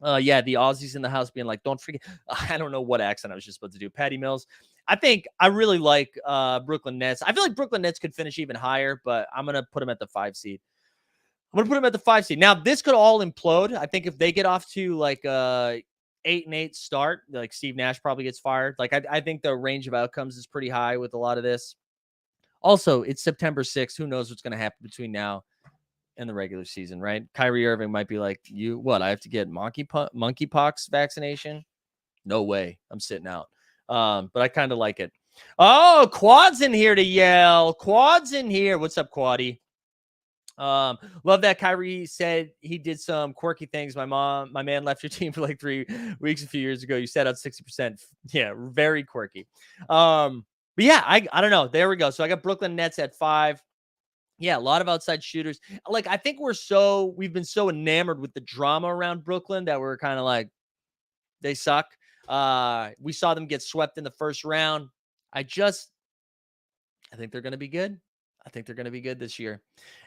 Yeah, the Aussies in the house being like, don't forget. I don't know what accent I was just about to do. Patty Mills. I really like Brooklyn Nets. I feel like Brooklyn Nets could finish even higher, but I'm going to put them at the 5 seed. Now, this could all implode. I think if they get off to like 8-8 start, like Steve Nash probably gets fired. Like, I think the range of outcomes is pretty high with a lot of this. Also, it's September 6th. Who knows what's going to happen between now and the regular season, right? Kyrie Irving might be like, I have to get monkeypox vaccination? No way. I'm sitting out. But I kind of like it. Oh, Quad's in here to yell. Quad's in here. What's up, Quaddy? Love that Kyrie said he did some quirky things. My man left your team for like 3 weeks a few years ago. You set out 60%. Yeah, very quirky. But yeah, I don't know. There we go. So I got Brooklyn Nets at 5. Yeah, a lot of outside shooters. Like, I think we've been so enamored with the drama around Brooklyn that we're kind of like, they suck. We saw them get swept in the first round. I think they're going to be good. I think they're going to be good this year.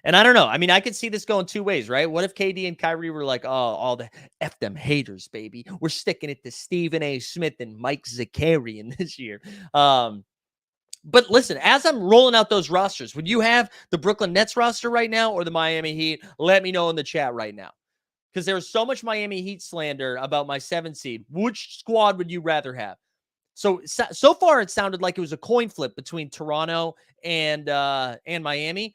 And I don't know. I mean, I could see this going 2 ways, right? What if KD and Kyrie were like, oh, all the F them haters, baby. We're sticking it to Stephen A. Smith and Mike Zakarian this year. But listen, as I'm rolling out those rosters, would you have the Brooklyn Nets roster right now or the Miami Heat? Let me know in the chat right now. Because there was so much Miami Heat slander about my 7 seed. Which squad would you rather have? So far, it sounded like it was a coin flip between Toronto and Miami.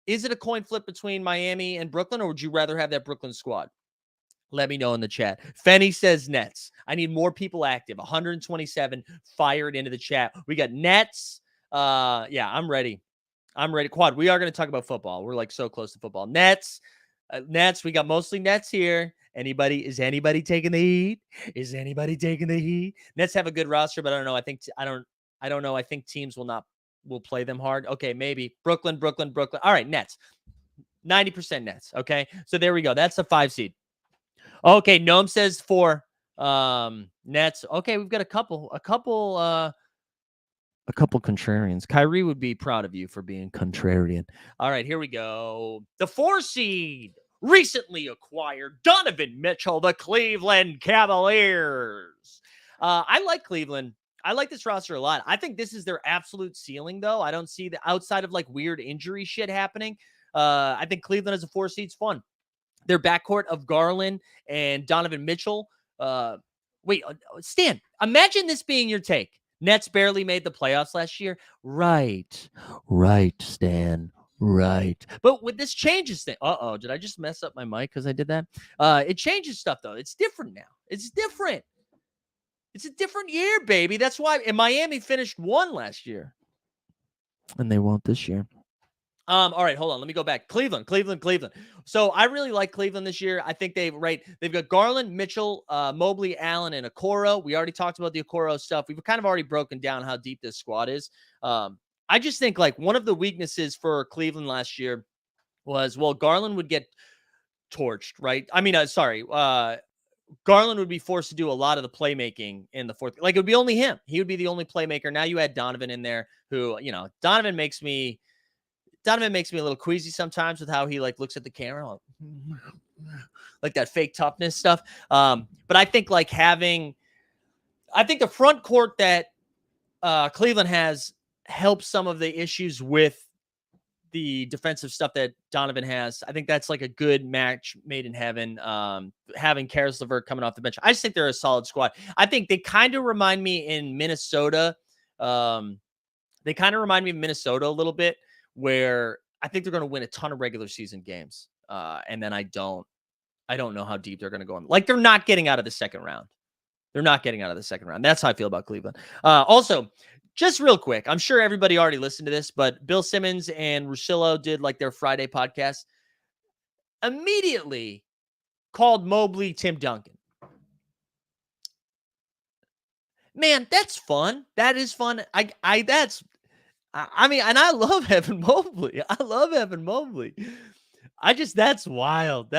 Is it a coin flip between Miami and Brooklyn, or would you rather have that Brooklyn squad? Let me know in the chat. Fenny says Nets. I need more people active. 127 fired into the chat. We got Nets. Yeah, I'm ready. Quad, we are going to talk about football. We're like so close to football. Nets. Nets. We got mostly Nets here. Is anybody taking the heat? Is anybody taking the heat? Nets have a good roster, but I don't know. I don't know. I think teams will play them hard. Okay, maybe Brooklyn. All right, Nets. 90% Nets. Okay, so there we go. That's the 5 seed. Okay, Gnome says 4 Nets. Okay, we've got a couple contrarians. Kyrie would be proud of you for being contrarian. All right, here we go. The 4 seed recently acquired Donovan Mitchell, the Cleveland Cavaliers. I like Cleveland. I like this roster a lot. I think this is their absolute ceiling, though. I don't see the outside of like weird injury shit happening. I think Cleveland as a 4 seed's fun. Their backcourt of Garland and Donovan Mitchell. Wait, Stan, imagine this being your take. Nets barely made the playoffs last year. Right, Stan. Right. But with this changes thing. Did I just mess up my mic because I did that? It changes stuff, though. It's different now. It's different. It's a different year, baby. That's why. And Miami finished 1 last year. And they won't this year. All right, hold on. Let me go back. Cleveland. So I really like Cleveland this year. I think they've got Garland, Mitchell, Mobley, Allen, and Okoro. We already talked about the Okoro stuff. We've kind of already broken down how deep this squad is. I just think like one of the weaknesses for Cleveland last year was, Garland would get torched, right? I mean, Garland would be forced to do a lot of the playmaking in the fourth. Like, it would be only him. He would be the only playmaker. Now you add Donovan in there, who, Donovan makes me a little queasy sometimes with how he like looks at the camera, like that fake toughness stuff. But I think the front court that Cleveland has helps some of the issues with the defensive stuff that Donovan has. I think that's like a good match made in heaven. Having Karis LeVert coming off the bench, I just think they're a solid squad. I think they kind of remind me in Minnesota. They kind of remind me of Minnesota a little bit, where I think they're going to win a ton of regular season games. And then I don't know how deep they're going to go. Like, they're not getting out of the second round. That's how I feel about Cleveland. Also, just real quick, I'm sure everybody already listened to this, but Bill Simmons and Russillo did like their Friday podcast. Immediately called Mobley Tim Duncan. Man, that's fun. That is fun. I mean, and I love Evan Mobley. That's wild.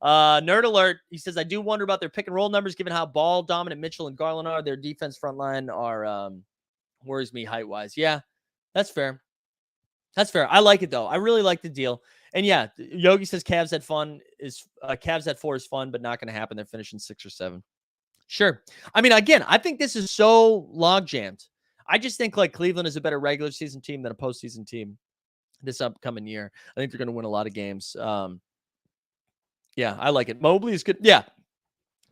Nerd alert. He says, I do wonder about their pick and roll numbers, given how ball dominant Mitchell and Garland are. Their defense front line worries me height wise. Yeah, that's fair. I like it though. I really like the deal. And yeah, Yogi says Cavs at 4 is fun, but not going to happen. They're finishing 6 or 7. Sure. I mean, again, I think this is so log jammed. I just think like Cleveland is a better regular season team than a postseason team this upcoming year. I think they're going to win a lot of games. Yeah, I like it. Mobley is good. Yeah.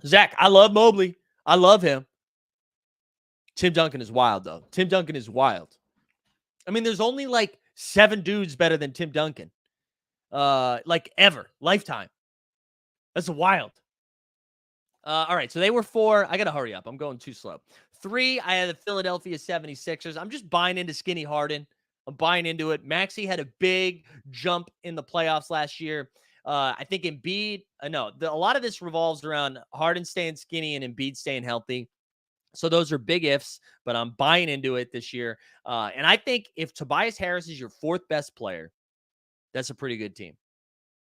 Zach, I love Mobley. I love him. Tim Duncan is wild, though. I mean, there's only like 7 dudes better than Tim Duncan. Like ever. Lifetime. That's wild. All right, so they were 4. I got to hurry up. I'm going too slow. 3, I had the Philadelphia 76ers. I'm just buying into Skinny Harden. I'm buying into it. Maxey had a big jump in the playoffs last year. I think Embiid, a lot of this revolves around Harden staying skinny and Embiid staying healthy. So those are big ifs, but I'm buying into it this year. And I think if Tobias Harris is your 4th best player, that's a pretty good team.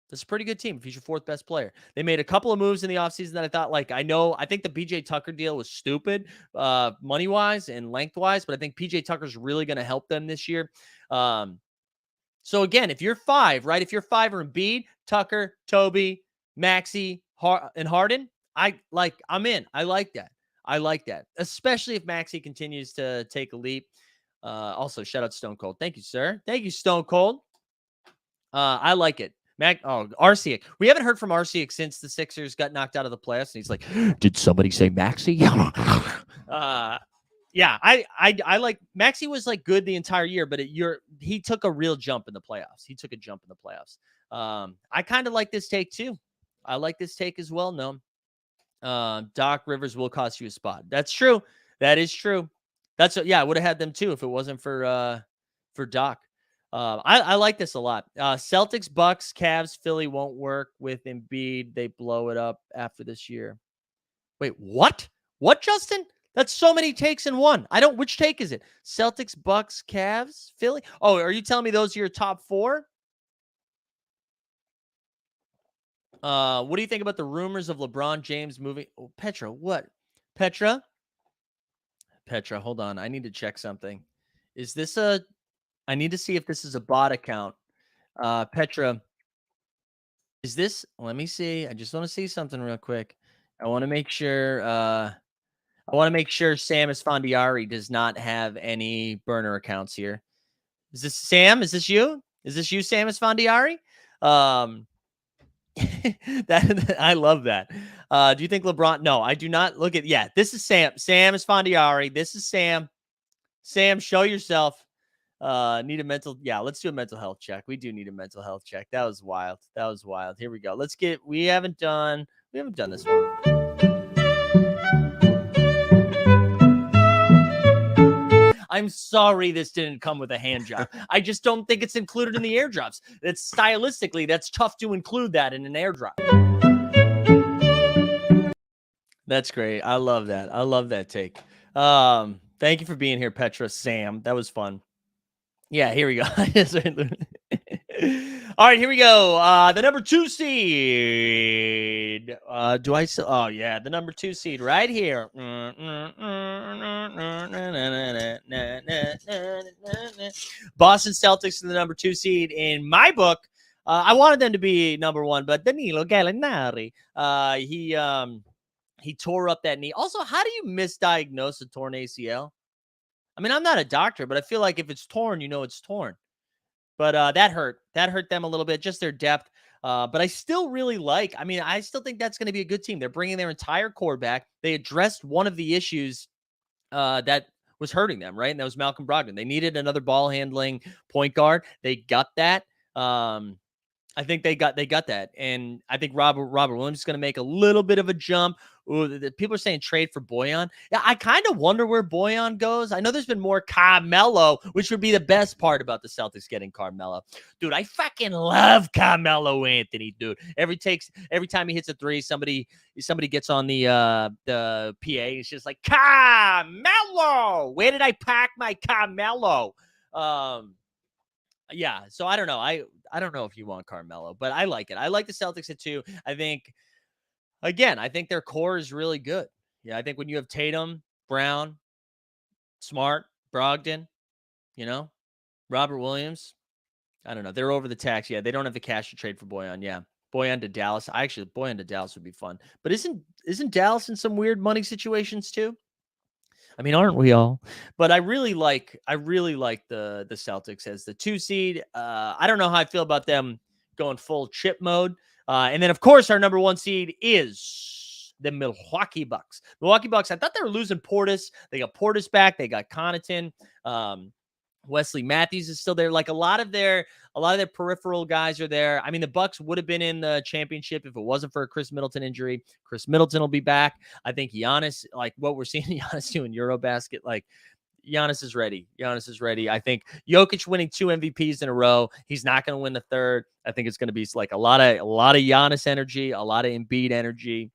That's a pretty good team if he's your 4th best player. They made a couple of moves in the offseason that I thought, I think the PJ Tucker deal was stupid, money-wise and length-wise, but I think PJ Tucker's really going to help them this year. So again, if you're 5, right? If you're 5 or Embiid, Tucker, Toby, Maxey, and Harden, I'm in. I like that. Especially if Maxey continues to take a leap. Also, shout out Stone Cold. Thank you, sir. Thank you, Stone Cold. I like it. Arciak. We haven't heard from Arciak since the Sixers got knocked out of the playoffs, and he's like, "Did somebody say Maxey?" Yeah, I like Maxey was like good the entire year, but he took a real jump in the playoffs. I kind of like this take too. I like this take as well. No, Doc Rivers will cost you a spot. That's true. That is true. I would have had them too if it wasn't for Doc. I like this a lot. Celtics, Bucks, Cavs, Philly won't work with Embiid. They blow it up after this year. Wait, what? What, Justin? That's so many takes in one. Which take is it? Celtics, Bucks, Cavs, Philly? Oh, are you telling me those are your top 4? What do you think about the rumors of LeBron James moving? Oh, Petra, what? Petra, hold on. I need to check something. I need to see if this is a bot account. Petra, is this? Let me see. I just want to see something real quick. I want to make sure. Sam Esfandiari does not have any burner accounts here. Is this Sam? Is this you? Is this you, Sam Esfandiari? I love that. Do you think LeBron? No, I do not. Look at this is Sam. Sam Esfandiari. This is Sam. Sam, show yourself. Need a mental. Yeah, let's do a mental health check. We do need a mental health check. That was wild. Here we go. We haven't done this one. I'm sorry this didn't come with a hand job. I just don't think it's included in the airdrops. That's tough to include that in an airdrop. That's great. I love that. I love that take. Thank you for being here, Petra. Sam, that was fun. Yeah, here we go. All right, here we go. The number 2 seed. The number 2 seed right here. Boston Celtics are the number 2 seed in my book. I wanted them to be number 1, but Danilo Gallinari, he tore up that knee. Also, how do you misdiagnose a torn ACL? I mean, I'm not a doctor, but I feel like if it's torn, it's torn. But that hurt. That hurt them a little bit, just their depth. But I still really I still think that's going to be a good team. They're bringing their entire core back. They addressed one of the issues that was hurting them, right? And that was Malcolm Brogdon. They needed another ball handling point guard. They got that. I think they got that. And I think Robert Williams is going to make a little bit of a jump. Ooh, the people are saying trade for Bojan. Yeah, I kind of wonder where Bojan goes. I know there's been more Carmelo, which would be the best part about the Celtics getting Carmelo. Dude, I fucking love Carmelo Anthony, dude. Every time he hits a 3, somebody gets on the PA. It's just like, Carmelo! Where did I pack my Carmelo? Yeah, so I don't know. I don't know if you want Carmelo, but I like it. I like the Celtics at 2. I think their core is really good. Yeah, I think when you have Tatum, Brown, Smart, Brogdon, Robert Williams, I don't know. They're over the tax. Yeah, they don't have the cash to trade for Bojan. Yeah, Bojan to Dallas. Bojan to Dallas would be fun. But isn't Dallas in some weird money situations too? I mean, aren't we all? But I really like the Celtics as the 2 seed. I don't know how I feel about them going full chip mode. And then, of course, our number 1 seed is the Milwaukee Bucks. I thought they were losing Portis. They got Portis back. They got Connaughton. Wesley Matthews is still there. Like a lot of their peripheral guys are there. I mean, the Bucks would have been in the championship if it wasn't for a Chris Middleton injury. Chris Middleton will be back. I think Giannis, like what we're seeing Giannis do in Eurobasket, like Giannis is ready. Giannis is ready. I think Jokic winning 2 MVPs in a row. He's not going to win the third. I think it's going to be like a lot of Giannis energy, a lot of Embiid energy.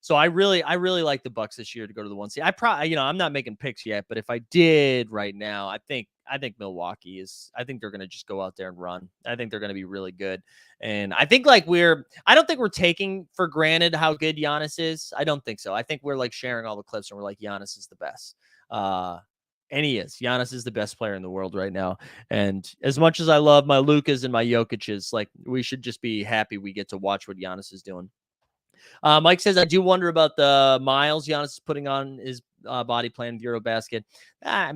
So I really like the Bucks this year to go to the 1 seed. I probably, I'm not making picks yet, but if I did right now, I think Milwaukee is. I think they're going to just go out there and run. I think they're going to be really good, and I think I don't think we're taking for granted how good Giannis is. I don't think so. I think we're like sharing all the clips, and we're like Giannis is the best. And he is. Giannis is the best player in the world right now. And as much as I love my Lukas and my Jokic's, like we should just be happy we get to watch what Giannis is doing. Mike says, I do wonder about the miles Giannis is putting on his body playing Eurobasket.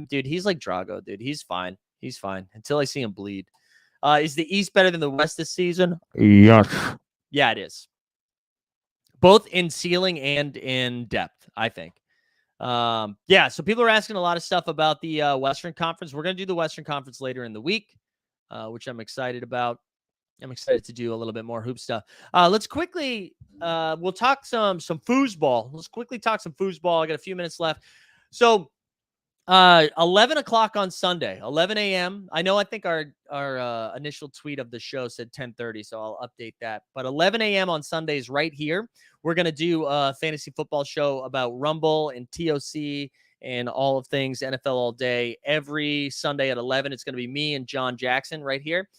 Dude, he's like Drago, dude. He's fine. He's fine until I see him bleed. Is the East better than the West this season? Yes. Yeah, it is. Both in ceiling and in depth, I think. Yeah, so people are asking a lot of stuff about the Western Conference. We're going to do the Western Conference later in the week, which I'm excited about. I'm excited to do a little bit more hoop stuff. Let's quickly, we'll talk some foosball. Let's quickly talk some foosball. I got a few minutes left. So 11 o'clock on Sunday, 11 a.m. I think our initial tweet of the show said 10:30, so I'll update that. But 11 a.m. on Sundays right here, we're going to do a fantasy football show about Rumble and TOC and all of things NFL all day. Every Sunday at 11, it's going to be me and John Jackson right here.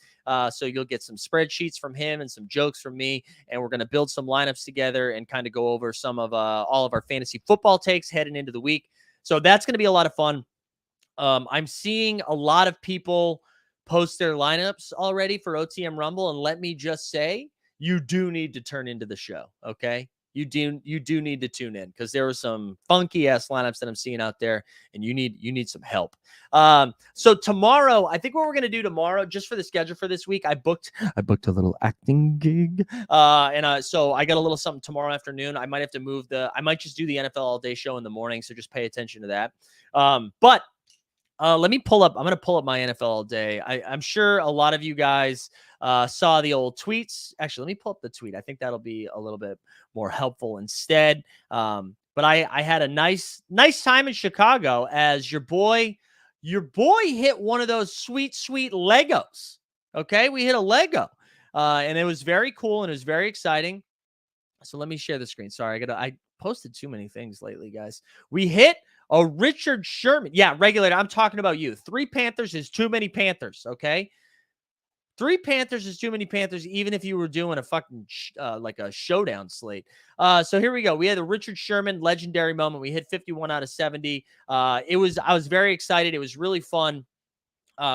So you'll get some spreadsheets from him and some jokes from me, and we're going to build some lineups together and kind of go over some of all of our fantasy football takes heading into the week. So that's going to be a lot of fun. I'm seeing a lot of people post their lineups already for OTM Rumble, and let me just say, you do need to turn into the show, okay? You do need to tune in because there were some funky ass lineups that I'm seeing out there, and you need some help. So tomorrow, I think what we're gonna do tomorrow, just for the schedule for this week, I booked a little acting gig, and so I got a little something tomorrow afternoon. I might have to I might just do the NFL all day show in the morning, so just pay attention to that. But let me pull up. I'm going to pull up my NFL all day. I'm sure a lot of you guys saw the old tweets. Actually, let me pull up the tweet. I think that'll be a little bit more helpful instead. But I had a nice time in Chicago as your boy hit one of those sweet Legos. Okay, we hit a Lego, and it was very cool and it was very exciting. So let me share the screen. Sorry, I posted too many things lately, guys. We hit a Richard Sherman. Yeah, regulator, I'm talking about you. 3 Panthers is too many Panthers, okay? 3 Panthers is too many Panthers, even if you were doing a fucking like a showdown slate. So here we go. We had a Richard Sherman legendary moment. We hit 51 out of 70. I was very excited. It was really fun.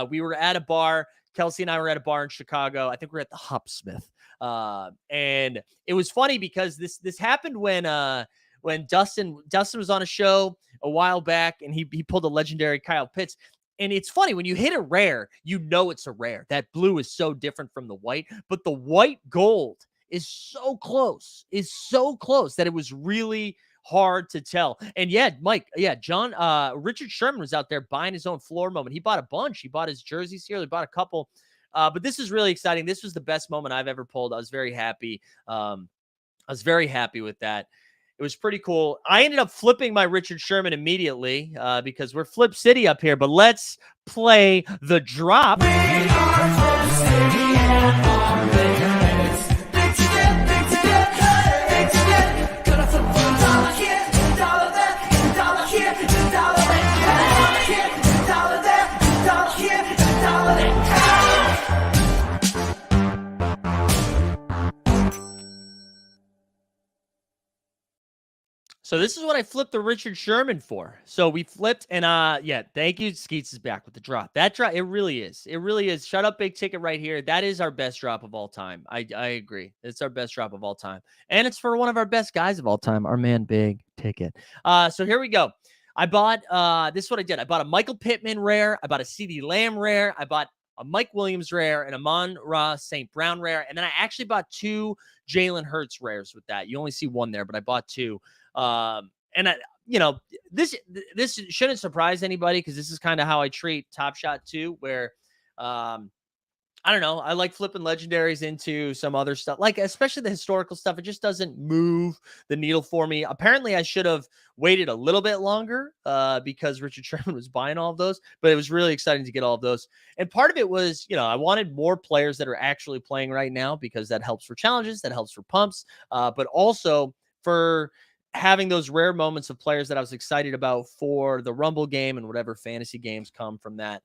We were at a bar. Kelsey and I were at a bar in Chicago. I think we were at the Hopsmith. And it was funny because this happened when Dustin was on a show a while back, and he pulled a legendary Kyle Pitts. And it's funny, when you hit a rare, you know it's a rare. That blue is so different from the white, but the white gold is so close that it was really hard to tell. And yeah, Mike, John, Richard Sherman was out there buying his own floor moment. He bought a bunch. He bought his jerseys here. He bought a couple. But this is really exciting. This was the best moment I've ever pulled. I was very happy. I was very happy with that. It was pretty cool. I ended up flipping my Richard Sherman immediately because we're Flip City up here. But let's play the drop. So this is what I flipped the Richard Sherman for. So we flipped, and yeah, thank you. Skeets is back with the drop. That drop, it really is. It really is. Shut up, big ticket right here. That is our best drop of all time. I agree. It's our best drop of all time. And it's for one of our best guys of all time, our man, Big Ticket. So here we go. I bought, this is what I did. I bought a Michael Pittman rare. I bought a CeeDee Lamb rare. I bought a Mike Williams rare and a Amon-Ra St. Brown rare. And then I actually bought 2 Jalen Hurts rares with that. You only see one there, but I bought 2. And this shouldn't surprise anybody because this is kind of how I treat Top Shot too, where I don't know. I like flipping legendaries into some other stuff, like especially the historical stuff. It just doesn't move the needle for me. Apparently, I should have waited a little bit longer because Richard Sherman was buying all of those, but it was really exciting to get all of those. And part of it was, I wanted more players that are actually playing right now because that helps for challenges, that helps for pumps, but also for having those rare moments of players that I was excited about for the Rumble game and whatever fantasy games come from that.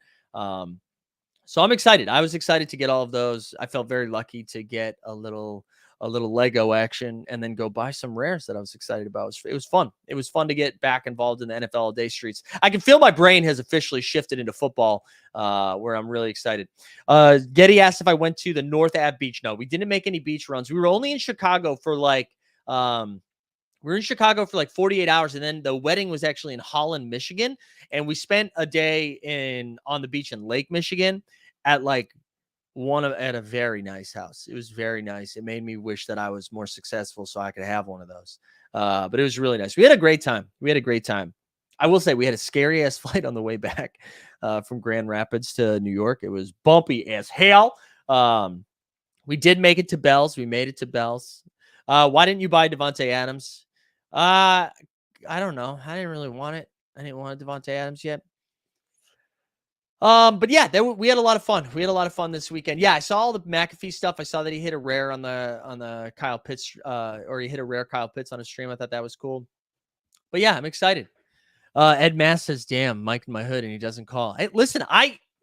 So I'm excited. I was excited to get all of those. I felt very lucky to get a little Lego action and then go buy some rares that I was excited about. It was fun. It was fun to get back involved in the NFL all day streets. I can feel my brain has officially shifted into football, where I'm really excited. Getty asked if I went to the North Ave beach. No, we didn't make any beach runs. We were only in Chicago for like 48 hours, and then the wedding was actually in Holland, Michigan, and we spent a day on the beach in Lake Michigan at at a very nice house. It was very nice. It made me wish that I was more successful so I could have one of those. But it was really nice. We had a great time. I will say we had a scary ass flight on the way back from Grand Rapids to New York. It was bumpy as hell. We did make it to Bell's. We made it to Bell's. Why didn't you buy Devontae Adams? I don't know. I didn't really want it. I didn't want Devontae Adams yet. But yeah, we had a lot of fun. We had a lot of fun this weekend. Yeah, I saw all the McAfee stuff. I saw that he hit a rare on the Kyle Pitts, or he hit a rare Kyle Pitts on a stream. I thought that was cool. But yeah, I'm excited. Ed Mass says, "Damn, Mike in my hood," and he doesn't call. Hey, listen,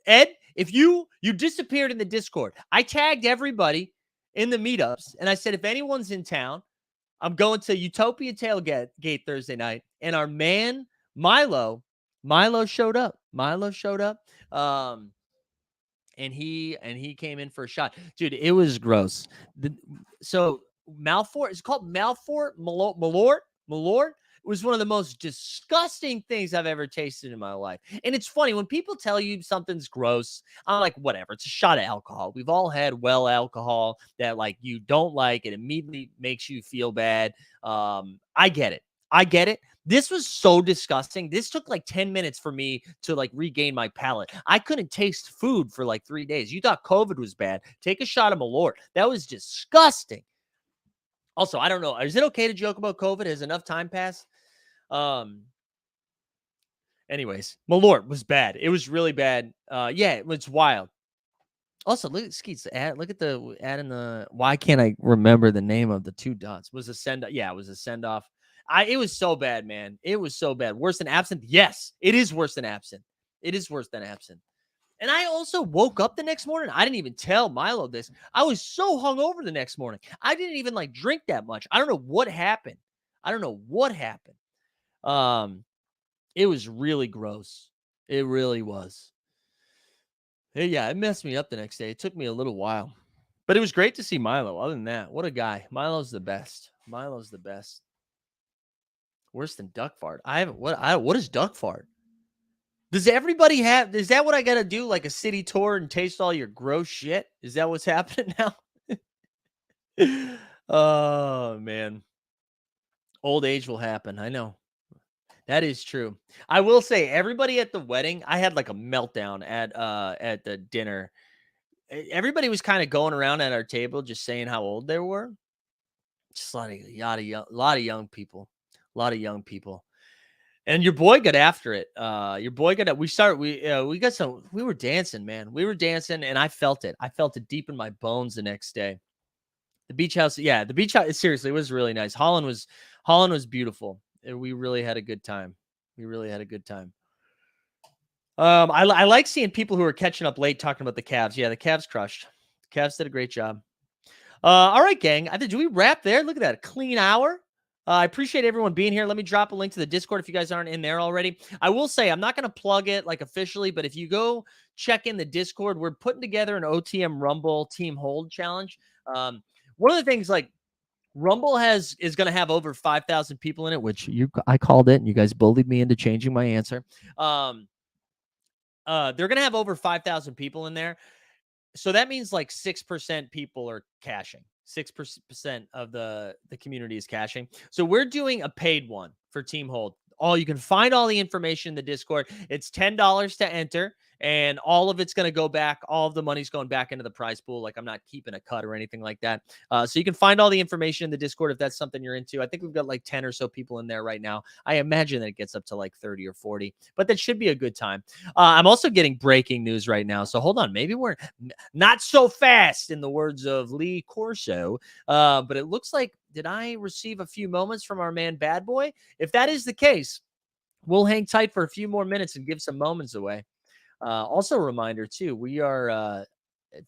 Ed, if you disappeared in the Discord, I tagged everybody in the meetups, and I said, if anyone's in town, I'm going to Utopia Tailgate Thursday night, and our man Milo showed up. And he came in for a shot, dude. It was gross. So Malfort is called Malort. It was one of the most disgusting things I've ever tasted in my life. And it's funny when people tell you something's gross, I'm like, whatever. It's a shot of alcohol. We've all had alcohol that you don't like. It immediately makes you feel bad. I get it. This was so disgusting. This took 10 minutes for me to regain my palate. I couldn't taste food for 3 days. You thought COVID was bad. Take a shot of Malort. That was disgusting. Also, I don't know. Is it okay to joke about COVID? Has enough time passed? Anyways, Malort was bad. It was really bad. Yeah, it was wild. Also, look at Skeet's ad. Look at the ad in the. Why can't I remember the name of the two dots? Was a send? Yeah, it was a send off. It was so bad, man. It was so bad. Worse than absent? Yes, it is worse than absent. It is worse than absent. And I also woke up the next morning. I didn't even tell Milo this. I was so hungover the next morning. I didn't even drink that much. I don't know what happened. It was really gross. It really was. Yeah, it messed me up the next day. It took me a little while. But it was great to see Milo. Other than that, what a guy. Milo's the best. Worse than duck fart. What is duck fart? Does everybody have, is that what I got to do? Like a city tour and taste all your gross shit? Is that what's happening now? Oh, man. Old age will happen. I know. That is true. I will say everybody at the wedding, I had a meltdown at the dinner. Everybody was kind of going around at our table just saying how old they were. Just a lot of young people. And your boy got after it. We were dancing, man. We were dancing and I felt it. I felt it deep in my bones the next day. The beach house. Yeah. The beach house. Seriously, it was really nice. Holland was beautiful. We really had a good time. I like seeing people who are catching up late talking about the Cavs. Yeah. The Cavs crushed. The Cavs did a great job. All right, gang. Do we wrap there? Look at that. A clean hour. I appreciate everyone being here. Let me drop a link to the Discord if you guys aren't in there already. I will say I'm not going to plug it officially, but if you go check in the Discord, we're putting together an OTM Rumble Team Hold challenge. One of the things Rumble is going to have over 5,000 people in it, which I called it, and you guys bullied me into changing my answer. They're going to have over 5,000 people in there. So that means 6% people are cashing. 6% of the community is cashing. So we're doing a paid one for Team Hold. you can find all the information in the Discord. It's $10 to enter, and all of it's going to go back. All of the money's going back into the prize pool. Like, I'm not keeping a cut or anything like that. So you can find all the information in the Discord if that's something you're into. I think we've got like 10 or so people in there right now. I imagine that it gets up to like 30 or 40, but that should be a good time. I'm also getting breaking news right now. So hold on. Maybe we're not so fast, in the words of Lee Corso. But it looks like, did I receive a few moments from our man Bad Boy? If that is the case, we'll hang tight for a few more minutes and give some moments away. Also, a reminder too, we are,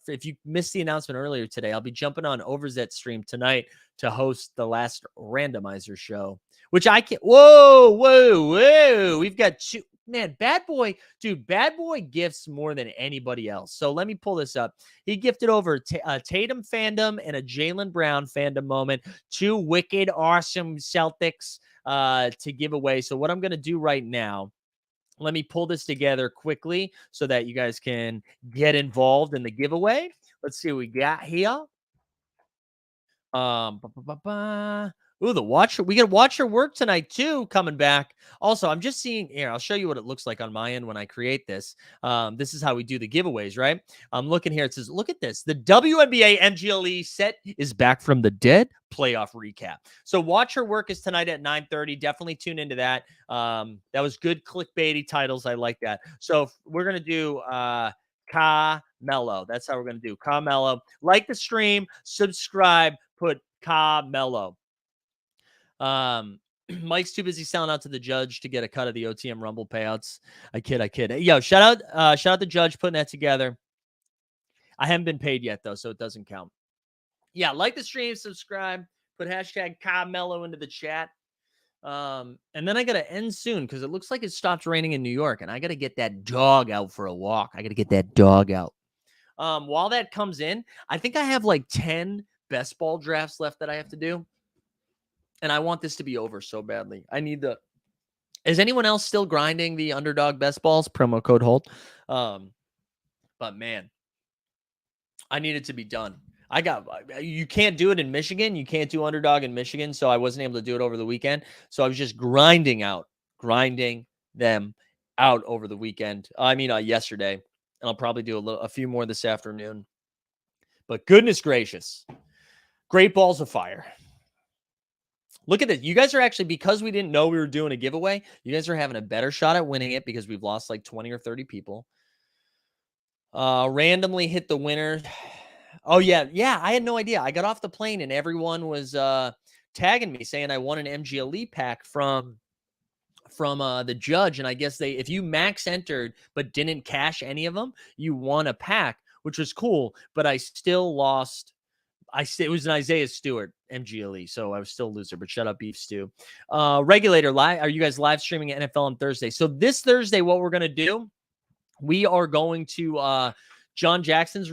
if you missed the announcement earlier today, I'll be jumping on Overzet stream tonight to host the last randomizer show, which I can't. Whoa. We've got two. Man, Bad Boy, dude, Bad Boy gifts more than anybody else. So let me pull this up. He gifted over a Tatum fandom and a Jaylen Brown fandom moment, two wicked, awesome Celtics to give away. So what I'm going to do right now, let me pull this together quickly so that you guys can get involved in the giveaway. Let's see what we got here. Ooh, the Watcher. We got Watcher work tonight too, coming back. Also, I'm just seeing here. I'll show you what it looks like on my end when I create this. This is how we do the giveaways, right? I'm looking here. It says, look at this. The WNBA MGLE set is back from the dead. Playoff recap. So Watcher work is tonight at 9:30. Definitely tune into that. That was good clickbaity titles. I like that. So we're gonna do Carmelo. That's how we're gonna do Carmelo. Like the stream, subscribe, put Carmelo. Mike's too busy selling out to the judge to get a cut of the OTM Rumble payouts. I kid. Yo, shout out the judge putting that together. I haven't been paid yet though, so it doesn't count. Yeah, like the stream, subscribe, put hashtag Carmelo into the chat. And then I gotta end soon because it looks like it stopped raining in New York, and I gotta get that dog out for a walk. I gotta get that dog out. While that comes in, I think I have like 10 best ball drafts left that I have to do. And I want this to be over so badly. I need the. Is anyone else still grinding the underdog best balls? Promo code hold. But man, I need it to be done. You can't do it in Michigan. You can't do underdog in Michigan. So I wasn't able to do it over the weekend. So I was just grinding them out over the weekend. Yesterday. And I'll probably do a few more this afternoon. But goodness gracious, great balls of fire. Look at this. You guys are actually, because we didn't know we were doing a giveaway, you guys are having a better shot at winning it because we've lost like 20 or 30 people. Randomly hit the winner. Oh, yeah. Yeah, I had no idea. I got off the plane and everyone was tagging me saying I won an MGLE pack from the judge. And I guess if you max entered but didn't cash any of them, you won a pack, which was cool. But I still lost. It was an Isaiah Stewart MGLE, so I was still a loser, but shut up, Beef Stew. Regulator, are you guys live streaming NFL on Thursday? So this Thursday, what we're going to do, we are going to John Jackson's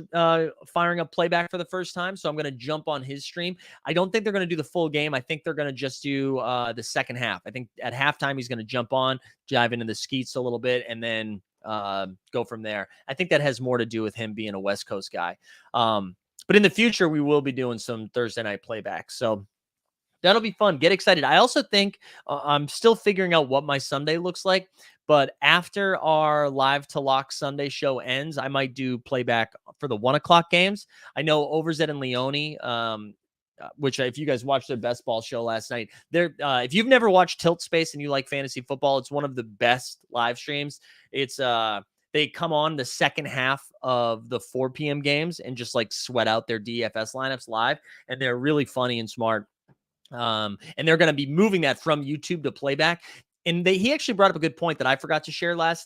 firing up playback for the first time, so I'm going to jump on his stream. I don't think they're going to do the full game. I think they're going to just do the second half. I think at halftime he's going to jump on, dive into the skeets a little bit, and then go from there. I think that has more to do with him being a West Coast guy. But in the future, we will be doing some Thursday night playbacks. So that'll be fun. Get excited. I also think I'm still figuring out what my Sunday looks like. But after our Live to Lock Sunday show ends, I might do playback for the 1 o'clock games. I know Overzet and Leone, which if you guys watched their best ball show last night, if you've never watched Tilt Space and you like fantasy football, it's one of the best live streams. It's they come on the second half of the 4 p.m. games and just like sweat out their DFS lineups live. And they're really funny and smart. And they're going to be moving that from YouTube to playback. And he actually brought up a good point that I forgot to share Like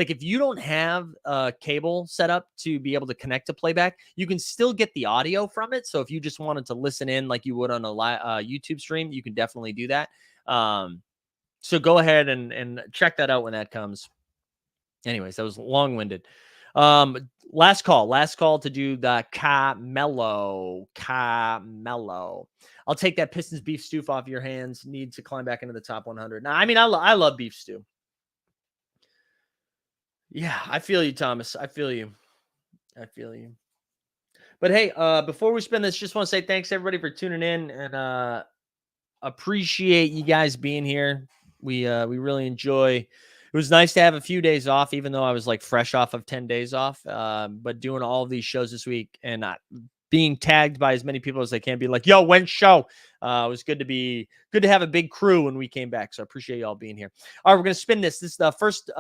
if you don't have a cable set up to be able to connect to playback, you can still get the audio from it. So if you just wanted to listen in like you would on a YouTube stream, you can definitely do that. So go ahead and check that out when that comes. Anyways, that was long-winded. Last call to do the Carmelo. I'll take that Pistons beef stew off your hands. Need to climb back into the top 100. Now, I love beef stew. Yeah, I feel you, Thomas. I feel you. But hey, before we spend this, just want to say thanks everybody for tuning in and Appreciate you guys being here. We really enjoy. It was nice to have a few days off, even though I was like fresh off of 10 days off. But doing all of these shows this week and being tagged by as many people as I can, be like, "Yo, when show?" It was good to have a big crew when we came back. So I appreciate y'all being here. All right, we're gonna spin this. This is the first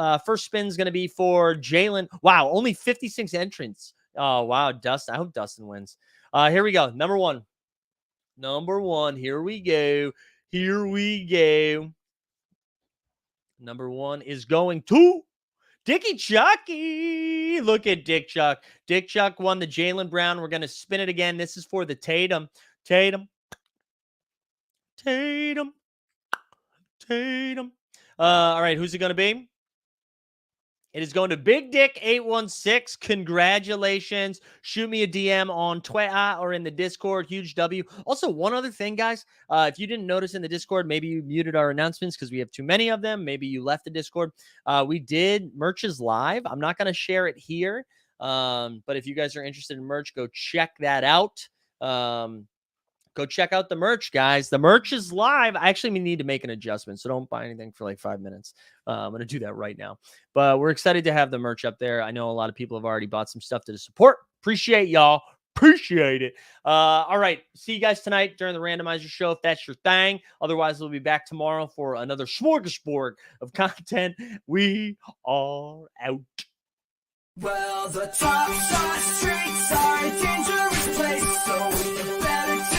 spin is gonna be for Jalen. Wow, only 56 entrants. Oh wow, Dustin. I hope Dustin wins. Here we go. Number one. Here we go. Here we go. Number one is going to Dickie Chucky. Look at Dick Chuck. Dick Chuck won the Jalen Brown. We're going to spin it again. This is for the Tatum. All right, who's it going to be? It is going to Big Dick 816. Congratulations. Shoot me a DM on Twitter or in the Discord. Huge W. Also, one other thing, guys. If you didn't notice in the Discord, maybe you muted our announcements because we have too many of them. Maybe you left the Discord. We did merch is live. I'm not going to share it here. But if you guys are interested in merch, go check that out. Go check out the merch, guys. The merch is live. I actually need to make an adjustment, so don't buy anything for like 5 minutes. I'm going to do that right now. But we're excited to have the merch up there. I know a lot of people have already bought some stuff to support. Appreciate y'all. Appreciate it. All right. See you guys tonight during the randomizer show if that's your thing. Otherwise, we'll be back tomorrow for another smorgasbord of content. We are out. Well, the top shot streets are a dangerous place, so you better